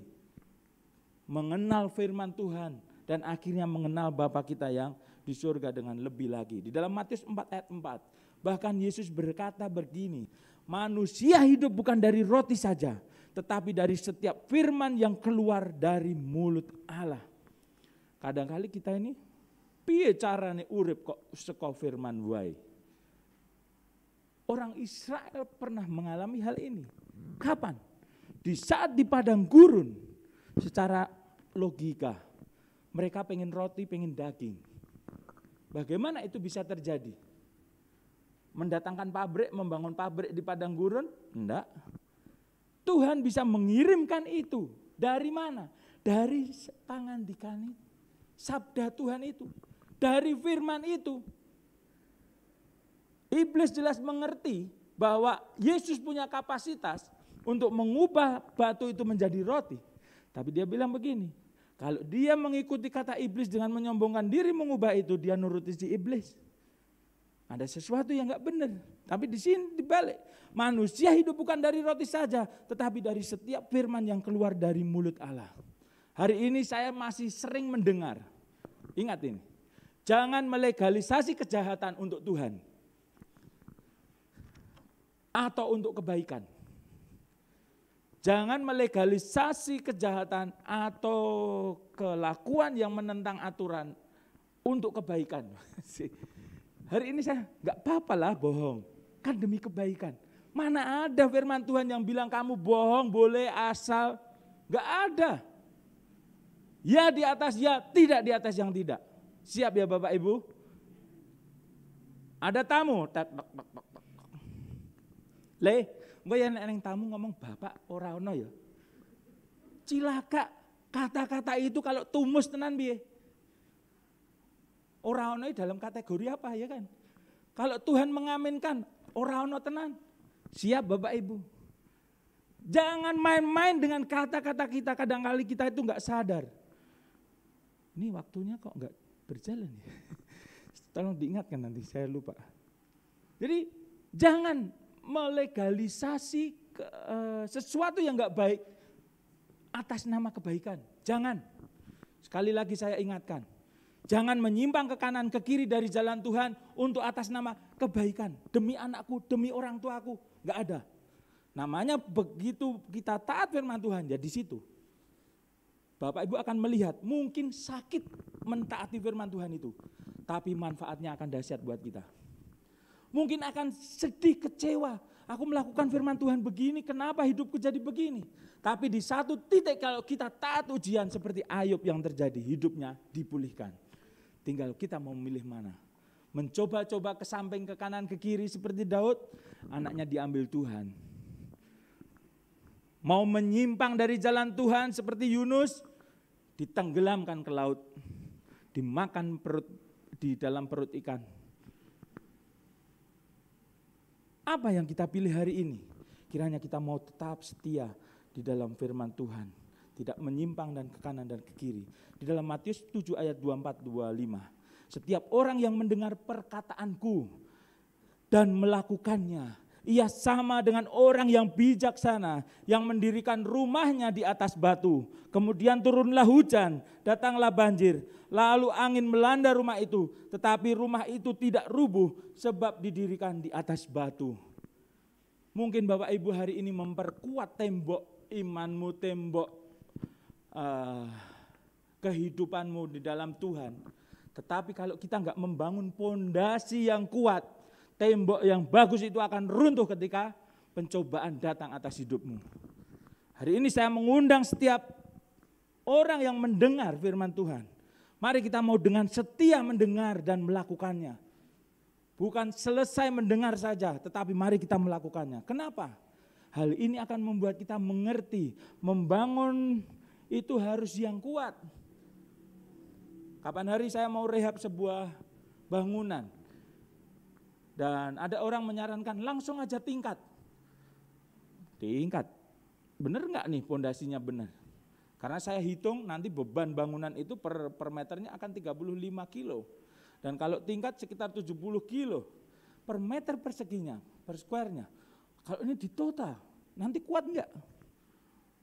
mengenal firman Tuhan dan akhirnya mengenal Bapa kita yang di surga dengan lebih lagi. Di dalam Matius 4 ayat 4, bahkan Yesus berkata begini, manusia hidup bukan dari roti saja, tetapi dari setiap firman yang keluar dari mulut Allah. Kadang-kali kita ini, piye carane urip kok saka firman wae. Orang Israel pernah mengalami hal ini. Kapan? Di saat di padang gurun. Secara logika, mereka pengen roti, pengen daging. Bagaimana itu bisa terjadi? Mendatangkan pabrik, membangun pabrik di padang gurun? Enggak. Tuhan bisa mengirimkan itu. Dari mana? Dari tangan dikani. Sabda Tuhan itu. Dari firman itu. Iblis jelas mengerti bahwa Yesus punya kapasitas untuk mengubah batu itu menjadi roti. Tapi dia bilang begini, kalau dia mengikuti kata iblis dengan menyombongkan diri mengubah itu, dia nuruti si iblis. Ada sesuatu yang enggak benar. Tapi di sini dibalik, manusia hidup bukan dari roti saja, tetapi dari setiap firman yang keluar dari mulut Allah. Hari ini saya masih sering mendengar, ingat ini, jangan melegalisasi kejahatan untuk Tuhan atau untuk kebaikan. Jangan melegalisasi kejahatan atau kelakuan yang menentang aturan untuk kebaikan. Hari ini saya enggak apa-apalah bohong, kan demi kebaikan. Mana ada firman Tuhan yang bilang kamu bohong boleh asal, enggak ada. Ya di atas ya, tidak di atas yang tidak. Siap ya Bapak Ibu? Ada tamu. Le, gue yang tamu ngomong Bapak ora ono ya. Cilaka, kata-kata itu kalau tumus tenan piye? Ora ono dalam kategori apa ya kan? Kalau Tuhan mengaminkan, ora ono tenan. Siap Bapak Ibu. Jangan main-main dengan kata-kata kita, kadang-kali kita itu enggak sadar. Ini waktunya kok enggak berjalan ya. Tolong diingatkan nanti, saya lupa. Jadi jangan melegalisasi sesuatu yang enggak baik atas nama kebaikan. Jangan. Sekali lagi saya ingatkan. Jangan menyimpang ke kanan ke kiri dari jalan Tuhan untuk atas nama kebaikan. Demi anakku, demi orang tuaku. Enggak ada. Namanya begitu kita taat firman Tuhan, ya di situ. Bapak Ibu akan melihat mungkin sakit mentaati firman Tuhan itu. Tapi manfaatnya akan dahsyat buat kita. Mungkin akan sedih, kecewa. Aku melakukan firman Tuhan begini, kenapa hidupku jadi begini? Tapi di satu titik kalau kita taat ujian seperti Ayub yang terjadi, hidupnya dipulihkan. Tinggal kita mau memilih mana. Mencoba-coba ke samping, ke kanan, ke kiri seperti Daud, anaknya diambil Tuhan. Mau menyimpang dari jalan Tuhan seperti Yunus, ditenggelamkan ke laut, dimakan perut di dalam perut ikan. Apa yang kita pilih hari ini? Kiranya kita mau tetap setia di dalam firman Tuhan, tidak menyimpang dan ke kanan dan ke kiri. Di dalam Matius 7 ayat 24-25, setiap orang yang mendengar perkataanku dan melakukannya, ia sama dengan orang yang bijaksana yang mendirikan rumahnya di atas batu. Kemudian turunlah hujan, datanglah banjir, lalu angin melanda rumah itu. Tetapi rumah itu tidak rubuh sebab didirikan di atas batu. Mungkin Bapak Ibu hari ini memperkuat tembok imanmu, tembok kehidupanmu di dalam Tuhan. Tetapi kalau kita enggak membangun pondasi yang kuat, tembok yang bagus itu akan runtuh ketika pencobaan datang atas hidupmu. Hari ini saya mengundang setiap orang yang mendengar firman Tuhan. Mari kita mau dengan setia mendengar dan melakukannya. Bukan selesai mendengar saja, tetapi mari kita melakukannya. Kenapa? Hal ini akan membuat kita mengerti, membangun itu harus yang kuat. Kapan hari saya mau rehab sebuah bangunan. Dan ada orang menyarankan langsung aja tingkat. Tingkat. Benar enggak nih pondasinya benar? Karena saya hitung nanti beban bangunan itu per meternya akan 35 kilo. Dan kalau tingkat sekitar 70 kilo per meter perseginya, per square-nya. Kalau ini di total, nanti kuat enggak?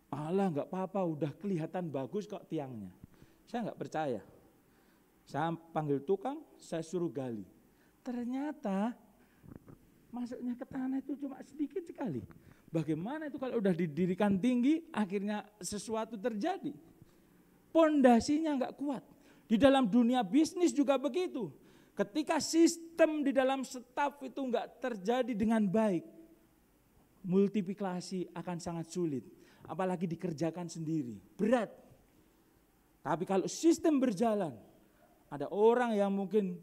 Alah enggak apa-apa, udah kelihatan bagus kok tiangnya. Saya enggak percaya. Saya panggil tukang, saya suruh gali. Ternyata masuknya ke tanah itu cuma sedikit sekali. Bagaimana itu kalau udah didirikan tinggi, akhirnya sesuatu terjadi. Pondasinya enggak kuat. Di dalam dunia bisnis juga begitu. Ketika sistem di dalam staf itu enggak terjadi dengan baik, multiplikasi akan sangat sulit. Apalagi dikerjakan sendiri, berat. Tapi kalau sistem berjalan, ada orang yang mungkin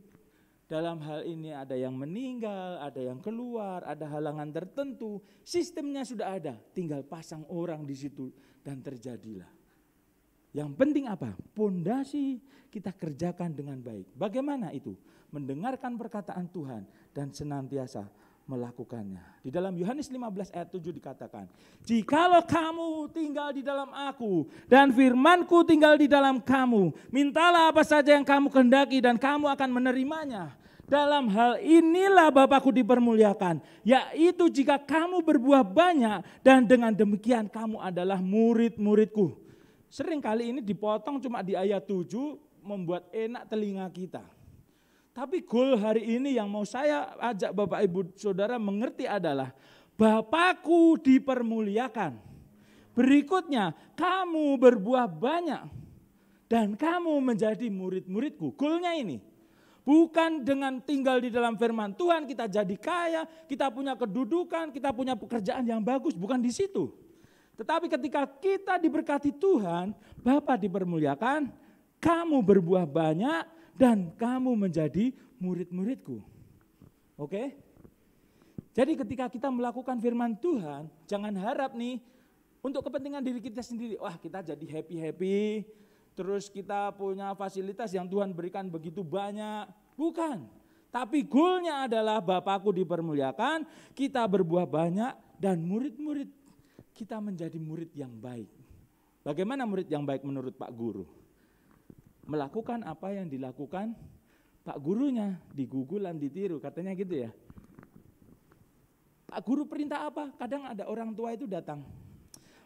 dalam hal ini ada yang meninggal, ada yang keluar, ada halangan tertentu. Sistemnya sudah ada, tinggal pasang orang di situ dan terjadilah. Yang penting apa? Pondasi kita kerjakan dengan baik. Bagaimana itu? Mendengarkan perkataan Tuhan dan senantiasa melakukannya. Di dalam Yohanes 15 ayat 7 dikatakan, jikalau kamu tinggal di dalam aku dan firmanku tinggal di dalam kamu, mintalah apa saja yang kamu kehendaki dan kamu akan menerimanya. Dalam hal inilah Bapakku dipermuliakan, yaitu jika kamu berbuah banyak dan dengan demikian kamu adalah murid-muridku. Sering kali ini dipotong cuma di ayat 7 membuat enak telinga kita. Tapi goal hari ini yang mau saya ajak Bapak Ibu Saudara mengerti adalah Bapakku dipermuliakan. Berikutnya kamu berbuah banyak dan kamu menjadi murid-muridku. Goalnya ini. Bukan dengan tinggal di dalam firman Tuhan kita jadi kaya, kita punya kedudukan, kita punya pekerjaan yang bagus, bukan di situ. Tetapi ketika kita diberkati Tuhan, Bapa dipermuliakan, kamu berbuah banyak dan kamu menjadi murid-muridku. Oke? Jadi ketika kita melakukan firman Tuhan, jangan harap nih untuk kepentingan diri kita sendiri, wah kita jadi happy-happy, terus kita punya fasilitas yang Tuhan berikan begitu banyak. Bukan. Tapi goalnya adalah Bapakku dipermuliakan, kita berbuah banyak dan murid-murid kita menjadi murid yang baik. Bagaimana murid yang baik menurut Pak Guru? Melakukan apa yang dilakukan Pak Gurunya, digugulan, ditiru, katanya gitu ya. Pak Guru perintah apa? Kadang ada orang tua itu datang,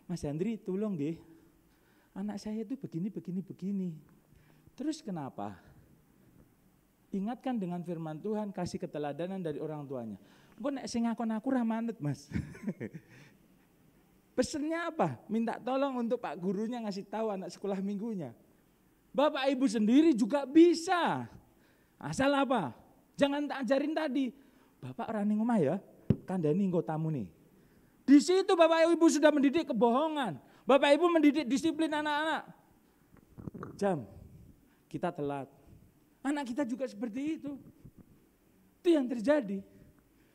Mas Andri tolong deh, anak saya itu begini. Terus kenapa? Ingatkan dengan firman Tuhan, kasih keteladanan dari orang tuanya. Engko nek sing ngakon aku ra manut, Mas. Pesennya apa? Minta tolong untuk Pak Gurunya ngasih tahu anak sekolah minggunya. Bapak Ibu sendiri juga bisa. Asal apa? Jangan tak ajarin tadi. Bapak ora ning omah ya, kandhani engko tamu nih. Di situ Bapak Ibu sudah mendidik kebohongan. Bapak Ibu mendidik disiplin anak-anak. Jam, kita telat. Anak kita juga seperti itu. Itu yang terjadi.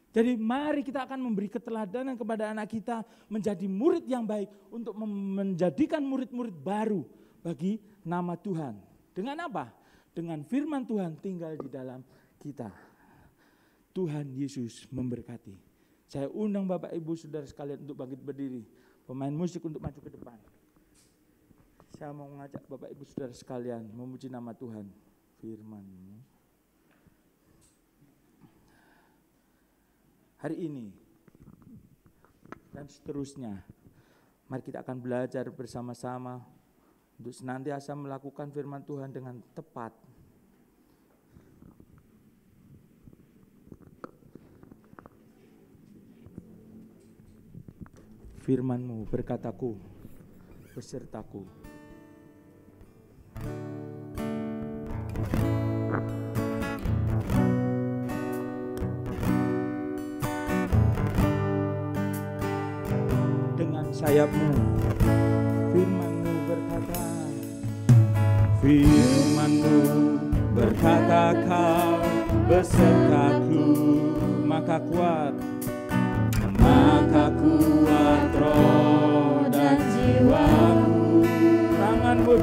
Jadi mari kita akan memberi keteladanan kepada anak kita menjadi murid yang baik untuk menjadikan murid-murid baru bagi nama Tuhan. Dengan apa? Dengan firman Tuhan tinggal di dalam kita. Tuhan Yesus memberkati. Saya undang Bapak Ibu Saudara sekalian untuk bangkit berdiri. Pemain musik untuk maju ke depan. Saya mau mengajak Bapak Ibu Saudara sekalian memuji nama Tuhan. Firman-Mu. Hari ini dan seterusnya, mari kita akan belajar bersama-sama untuk senantiasa melakukan firman Tuhan dengan tepat. Firman-Mu berkataku, besertaku. Dengan sayap-Mu, firman-Mu berkata, firman-Mu berkata kau besertaku, maka kuat roh dan jiwaku. Tangan-Mu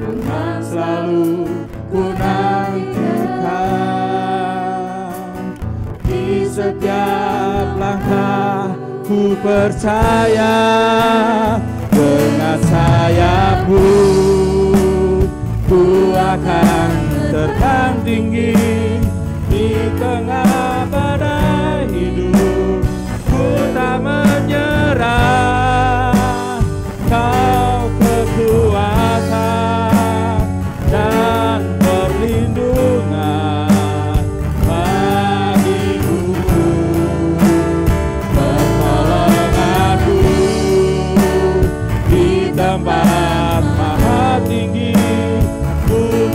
Tuhan selalu ku nantikan. Di setiap langkah ku percaya dengan sayap-Mu ku akan terbang tinggi di tengah badai hidup. Ku tak menyerah, Kau kekuatan dan perlindungan bagiku. Pertolonganmu di tempat maha tinggi, ku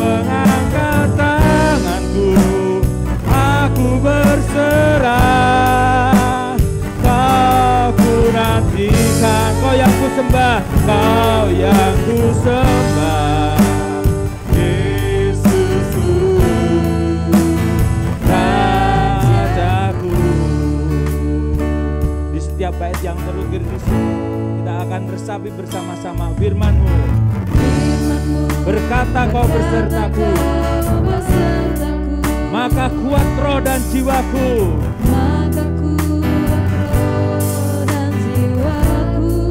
setiap bait yang terukir di sini. Kita akan resapi bersama-sama firman-Mu. Berkata kau besertaku, maka kuat roh dan jiwaku.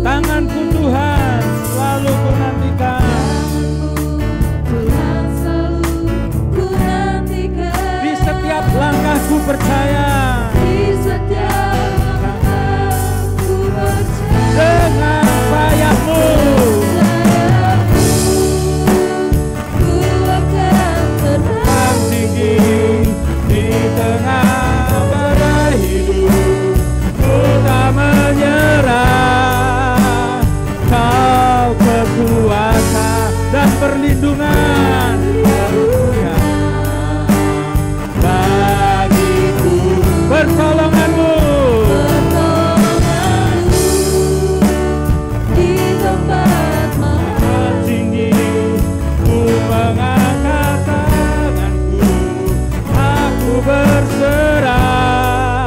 Tanganku Tuhan selalu ku nantikan. Di setiap langkahku percaya. Dengan sayap-Mu terbang tinggi di tengah badai hidup. Ku tak menyerah. Kau kekuatan dan perlindungan bagiku. Pertolongan-Mu di tempat maha tinggi. Ku mengangkat tanganku, aku berserah.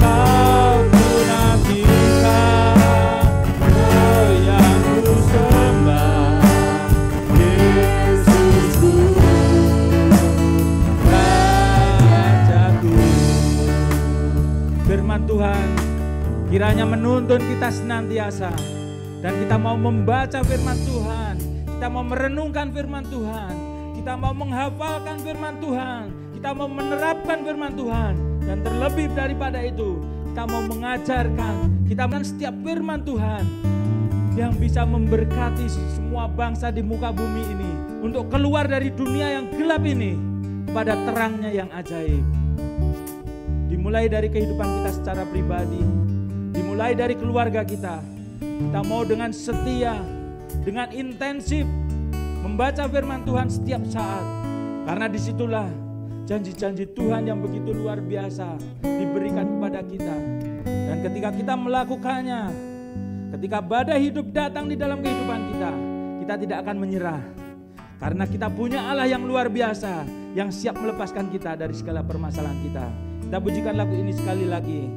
Kau ku nantikan, Kau yang ku sembah. Yesusku, Rajaku. Firman Tuhan kiranya menuntun kita senantiasa, dan kita mau membaca firman Tuhan, kita mau merenungkan firman Tuhan, kita mau menghafalkan firman Tuhan, kita mau menerapkan firman Tuhan, dan terlebih daripada itu kita mau mengajarkan, kita mau setiap firman Tuhan yang bisa memberkati semua bangsa di muka bumi ini untuk keluar dari dunia yang gelap ini kepada terangnya yang ajaib. Dimulai dari kehidupan kita secara pribadi, dimulai dari keluarga kita. Kita mau dengan setia, dengan intensif membaca firman Tuhan setiap saat. Karena disitulah janji-janji Tuhan yang begitu luar biasa diberikan kepada kita. Dan ketika kita melakukannya, ketika badai hidup datang di dalam kehidupan kita, kita tidak akan menyerah. Karena kita punya Allah yang luar biasa, yang siap melepaskan kita dari segala permasalahan kita. Kita pujikan lagu ini sekali lagi.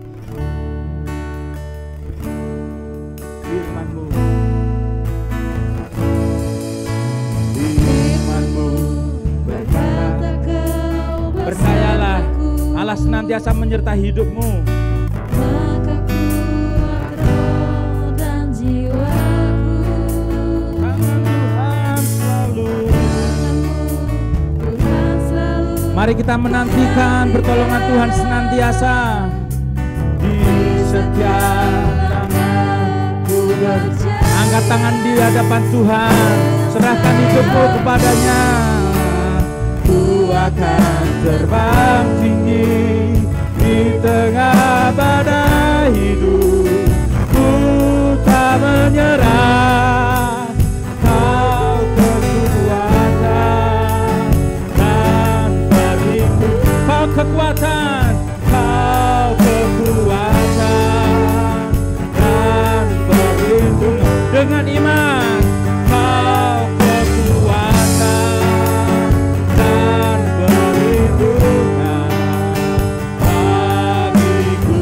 Firman-Mu, firman-Mu berkata, percayalah Allah senantiasa menyertai hidupmu. Maka kuat roh dan jiwaku. Tangan Tuhan selalu. Mari kita menantikan pertolongan Tuhan senantiasa. Di setiap tanganku angkat tangan di hadapan Tuhan, serahkan hidupmu kepadanya. Ku akan terbang tinggi di tengah badai hidup. Ku tak menyerah. Kau kekuatan dan berlindung. Kau kekuatan, Kau kekuatan dan berlindung. Dengan iman, Kau kekuatan dan perlindungan bagiku.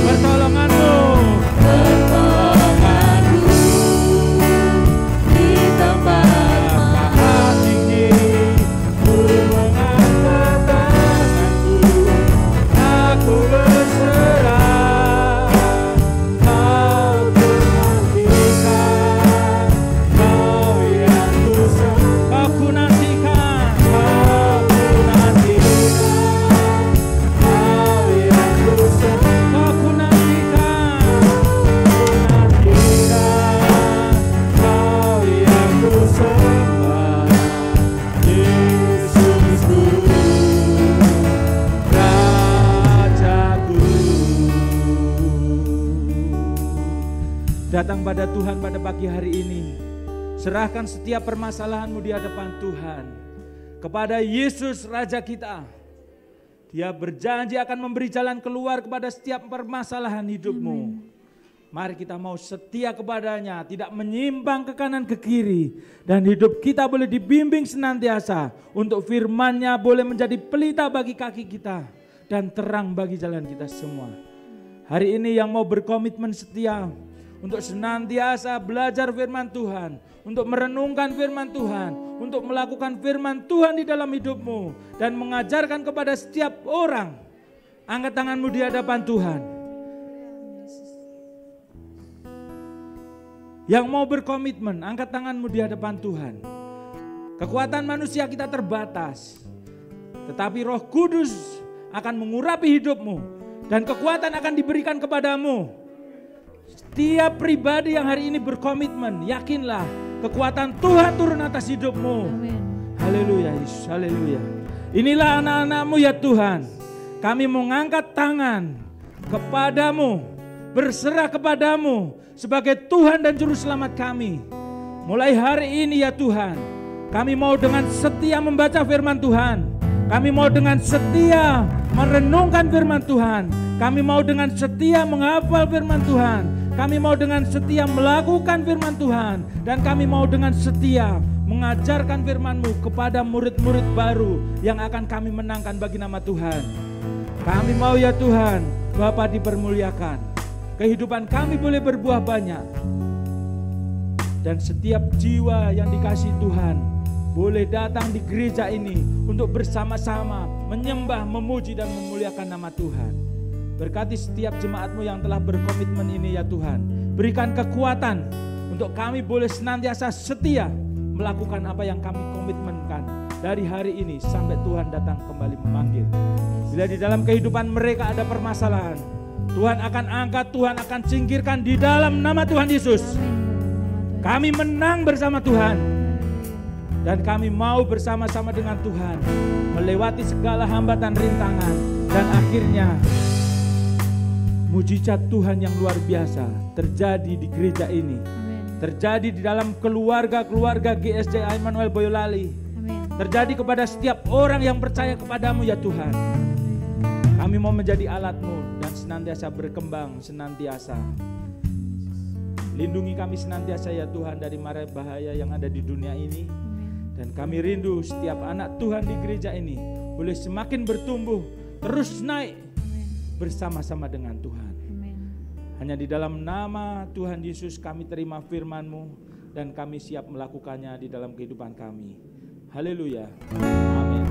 Pertolongan-Mu di tempat maha tinggi. Ku mengangkat tanganku, aku berserah. Kau ku nantikan, Kau yang ku sembah. Kau ku nantikan, Kau ku nantikan, Kau yang ku sembah. Kau ku nantikan, Kau yang ku sembah. Yesusku, Rajaku. Datang pada Tuhan pada pagi hari ini. Serahkan setiap permasalahanmu di hadapan Tuhan. Kepada Yesus Raja kita. Dia berjanji akan memberi jalan keluar kepada setiap permasalahan hidupmu. Mari kita mau setia kepadanya, tidak menyimpang ke kanan ke kiri. Dan hidup kita boleh dibimbing senantiasa. Untuk firman-Nya boleh menjadi pelita bagi kaki kita. Dan terang bagi jalan kita semua. Hari ini yang mau berkomitmen setia untuk senantiasa belajar firman Tuhan, untuk merenungkan firman Tuhan, untuk melakukan firman Tuhan di dalam hidupmu dan mengajarkan kepada setiap orang. Angkat tanganmu di hadapan Tuhan. Yang mau berkomitmen, angkat tanganmu di hadapan Tuhan. Kekuatan manusia kita terbatas, tetapi Roh Kudus akan mengurapi hidupmu dan kekuatan akan diberikan kepadamu. Setiap pribadi yang hari ini berkomitmen, yakinlah kekuatan Tuhan turun atas hidupmu. Haleluya, Yesus, haleluya. Inilah anak-anak-Mu ya Tuhan. Kami mengangkat tangan kepadamu, berserah kepadamu sebagai Tuhan dan Juru Selamat kami. Mulai hari ini ya Tuhan, kami mau dengan setia membaca firman Tuhan. Kami mau dengan setia merenungkan firman Tuhan. Kami mau dengan setia menghafal firman Tuhan. Kami mau dengan setia melakukan firman Tuhan. Dan kami mau dengan setia mengajarkan firman-Mu kepada murid-murid baru yang akan kami menangkan bagi nama Tuhan. Kami mau ya Tuhan, Bapa dipermuliakan. Kehidupan kami boleh berbuah banyak. Dan setiap jiwa yang dikasihi Tuhan boleh datang di gereja ini untuk bersama-sama menyembah, memuji dan memuliakan nama Tuhan. Berkati setiap jemaat-Mu yang telah berkomitmen ini ya Tuhan. Berikan kekuatan untuk kami boleh senantiasa setia melakukan apa yang kami komitmenkan dari hari ini sampai Tuhan datang kembali memanggil. Bila di dalam kehidupan mereka ada permasalahan, Tuhan akan angkat, Tuhan akan singkirkan di dalam nama Tuhan Yesus. Kami menang bersama Tuhan. Dan kami mau bersama-sama dengan Tuhan melewati segala hambatan, rintangan, dan akhirnya mujizat Tuhan yang luar biasa terjadi di gereja ini. Terjadi di dalam keluarga-keluarga GSJ Immanuel Boyolali. Terjadi kepada setiap orang yang percaya kepadamu ya Tuhan. Kami mau menjadi alat-Mu dan senantiasa berkembang, senantiasa. Lindungi kami senantiasa ya Tuhan dari mara bahaya yang ada di dunia ini. Dan kami rindu setiap anak Tuhan di gereja ini boleh semakin bertumbuh, terus naik bersama-sama dengan Tuhan. Hanya di dalam nama Tuhan Yesus kami terima firman-Mu dan kami siap melakukannya di dalam kehidupan kami. Haleluya. Amin.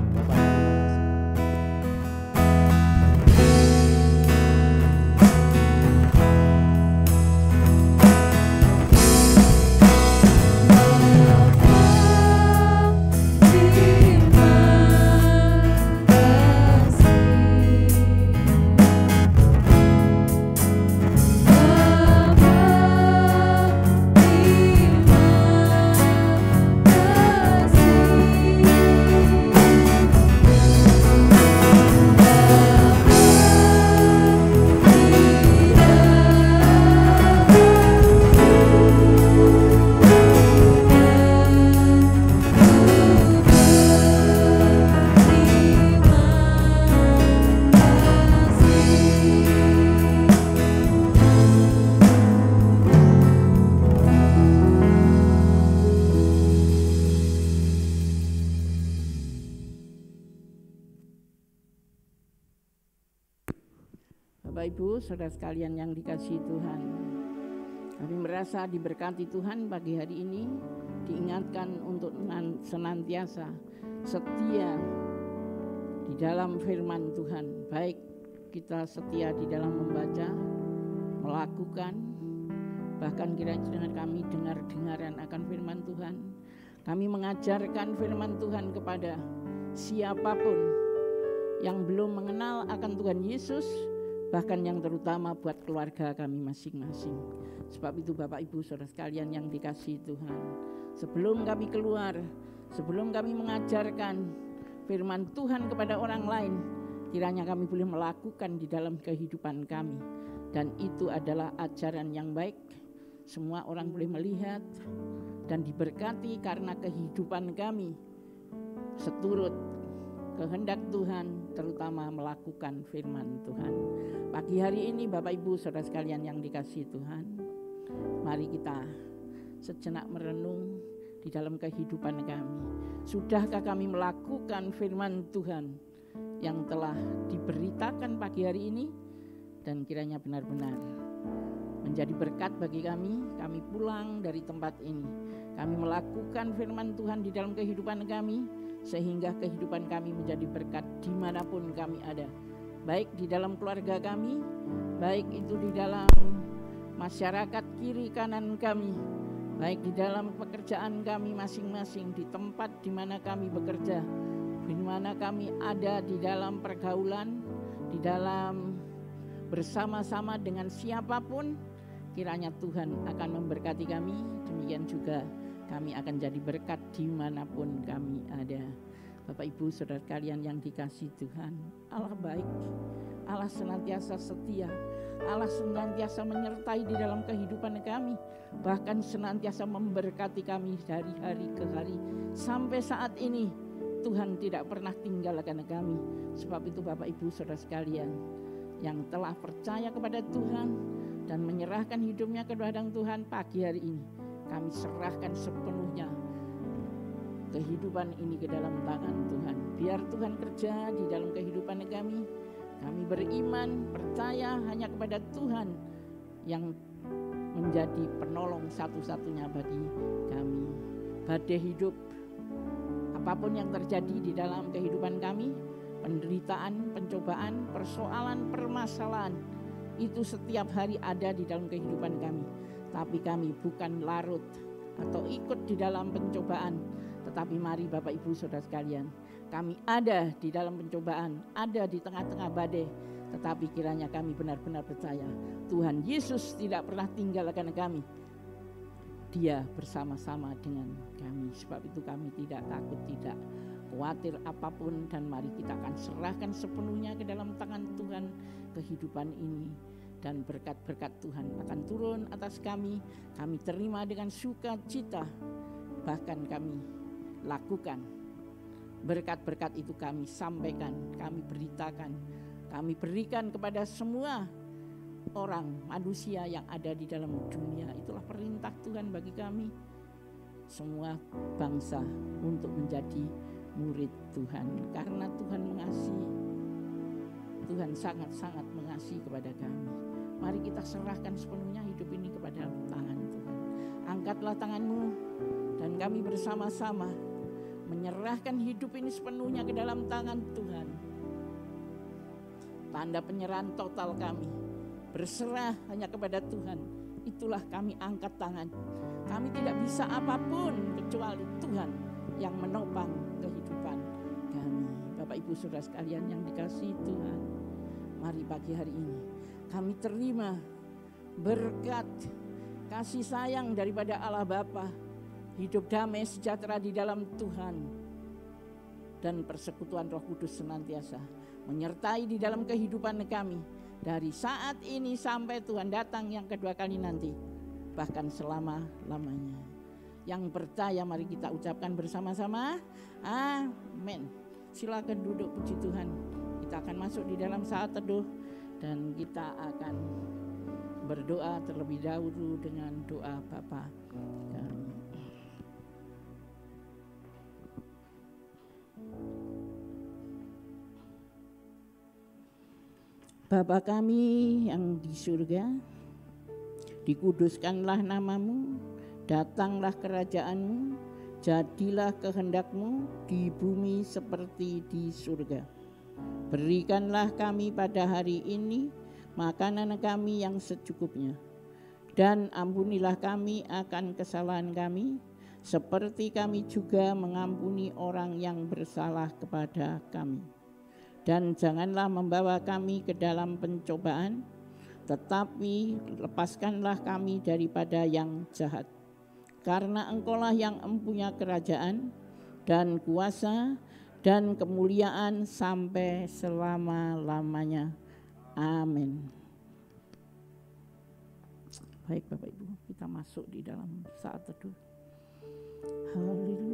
Bapak Ibu, saudara sekalian yang dikasihi Tuhan, kami merasa diberkati Tuhan pagi hari ini, diingatkan untuk senantiasa setia di dalam firman Tuhan. Baik kita setia di dalam membaca, melakukan, bahkan kiranya kami dengar-dengaran akan firman Tuhan. Kami mengajarkan firman Tuhan kepada siapapun yang belum mengenal akan Tuhan Yesus, bahkan yang terutama buat keluarga kami masing-masing. Sebab itu Bapak Ibu saudara sekalian yang dikasihi Tuhan, sebelum kami keluar, sebelum kami mengajarkan firman Tuhan kepada orang lain, kiranya kami boleh melakukan di dalam kehidupan kami. Dan itu adalah ajaran yang baik, semua orang boleh melihat dan diberkati karena kehidupan kami seturut kehendak Tuhan, terutama melakukan firman Tuhan. Pagi hari ini Bapak Ibu saudara sekalian yang dikasihi Tuhan, mari kita sejenak merenung di dalam kehidupan kami. Sudahkah kami melakukan firman Tuhan yang telah diberitakan pagi hari ini? dan kiranya benar-benar menjadi berkat bagi kami. Kami pulang dari tempat ini, kami melakukan firman Tuhan di dalam kehidupan kami, sehingga kehidupan kami menjadi berkat dimanapun kami ada, baik di dalam keluarga kami, baik itu di dalam masyarakat kiri kanan kami, baik di dalam pekerjaan kami masing-masing, di tempat di mana kami bekerja, di mana kami ada di dalam pergaulan, di dalam bersama-sama dengan siapapun. Kiranya Tuhan akan memberkati kami, demikian juga kami akan jadi berkat dimanapun kami ada. Bapak Ibu Saudara sekalian yang dikasihi Tuhan, Allah baik, Allah senantiasa setia, Allah senantiasa menyertai di dalam kehidupan kami, bahkan senantiasa memberkati kami dari hari ke hari. Sampai saat ini Tuhan tidak pernah tinggalkan kami. Sebab itu Bapak Ibu Saudara sekalian yang telah percaya kepada Tuhan dan menyerahkan hidupnya ke hadapan Tuhan, pagi hari ini kami serahkan sepenuhnya kehidupan ini ke dalam tangan Tuhan. Biar Tuhan kerja di dalam kehidupan kami. Kami beriman, percaya hanya kepada Tuhan yang menjadi penolong satu-satunya bagi kami. Badai hidup, apapun yang terjadi di dalam kehidupan kami, penderitaan, pencobaan, persoalan, permasalahan, itu setiap hari ada di dalam kehidupan kami. Tapi kami bukan larut atau ikut di dalam pencobaan. Tetapi mari Bapak Ibu Saudara sekalian, kami ada di dalam pencobaan, ada di tengah-tengah badai. Tetapi kiranya kami benar-benar percaya Tuhan Yesus tidak pernah tinggalkan kami. Dia bersama-sama dengan kami. Sebab itu kami tidak takut, tidak khawatir apapun. Dan mari kita akan serahkan sepenuhnya ke dalam tangan Tuhan kehidupan ini. Dan berkat-berkat Tuhan akan turun atas kami. Kami terima dengan sukacita. Bahkan kami lakukan. Berkat-berkat itu kami sampaikan, kami beritakan, kami berikan kepada semua orang, manusia yang ada di dalam dunia. Itulah perintah Tuhan bagi kami, semua bangsa, untuk menjadi murid Tuhan. Karena Tuhan mengasihi, Tuhan sangat-sangat mengasihi kepada kami. Mari kita serahkan sepenuhnya hidup ini kepada tangan Tuhan. Angkatlah tanganmu dan kami bersama-sama menyerahkan hidup ini sepenuhnya ke dalam tangan Tuhan. Tanda penyerahan total kami, berserah hanya kepada Tuhan. Itulah kami angkat tangan. Kami tidak bisa apapun kecuali Tuhan yang menopang kehidupan kami. Bapak Ibu Saudara sekalian yang dikasihi Tuhan, mari pagi hari ini kami terima berkat kasih sayang daripada Allah Bapa, hidup damai sejahtera di dalam Tuhan, dan persekutuan Roh Kudus senantiasa menyertai di dalam kehidupan kami dari saat ini sampai Tuhan datang yang kedua kali nanti, bahkan selama-lamanya. Yang percaya mari kita ucapkan bersama-sama, amin. Silakan duduk, puji Tuhan. Kita akan masuk di dalam saat teduh dan kita akan berdoa terlebih dahulu dengan doa Bapa kami. Bapa kami yang di surga, dikuduskanlah namamu, datanglah kerajaanmu, jadilah kehendakmu di bumi seperti di surga. Berikanlah kami pada hari ini makanan kami yang secukupnya, dan ampunilah kami akan kesalahan kami, seperti kami juga mengampuni orang yang bersalah kepada kami. Dan janganlah membawa kami ke dalam pencobaan, tetapi lepaskanlah kami daripada yang jahat. Karena Engkaulah yang mempunyai kerajaan dan kuasa dan kemuliaan sampai selama-lamanya. Amin. Baik Bapak Ibu, kita masuk di dalam saat teduh. Haleluya.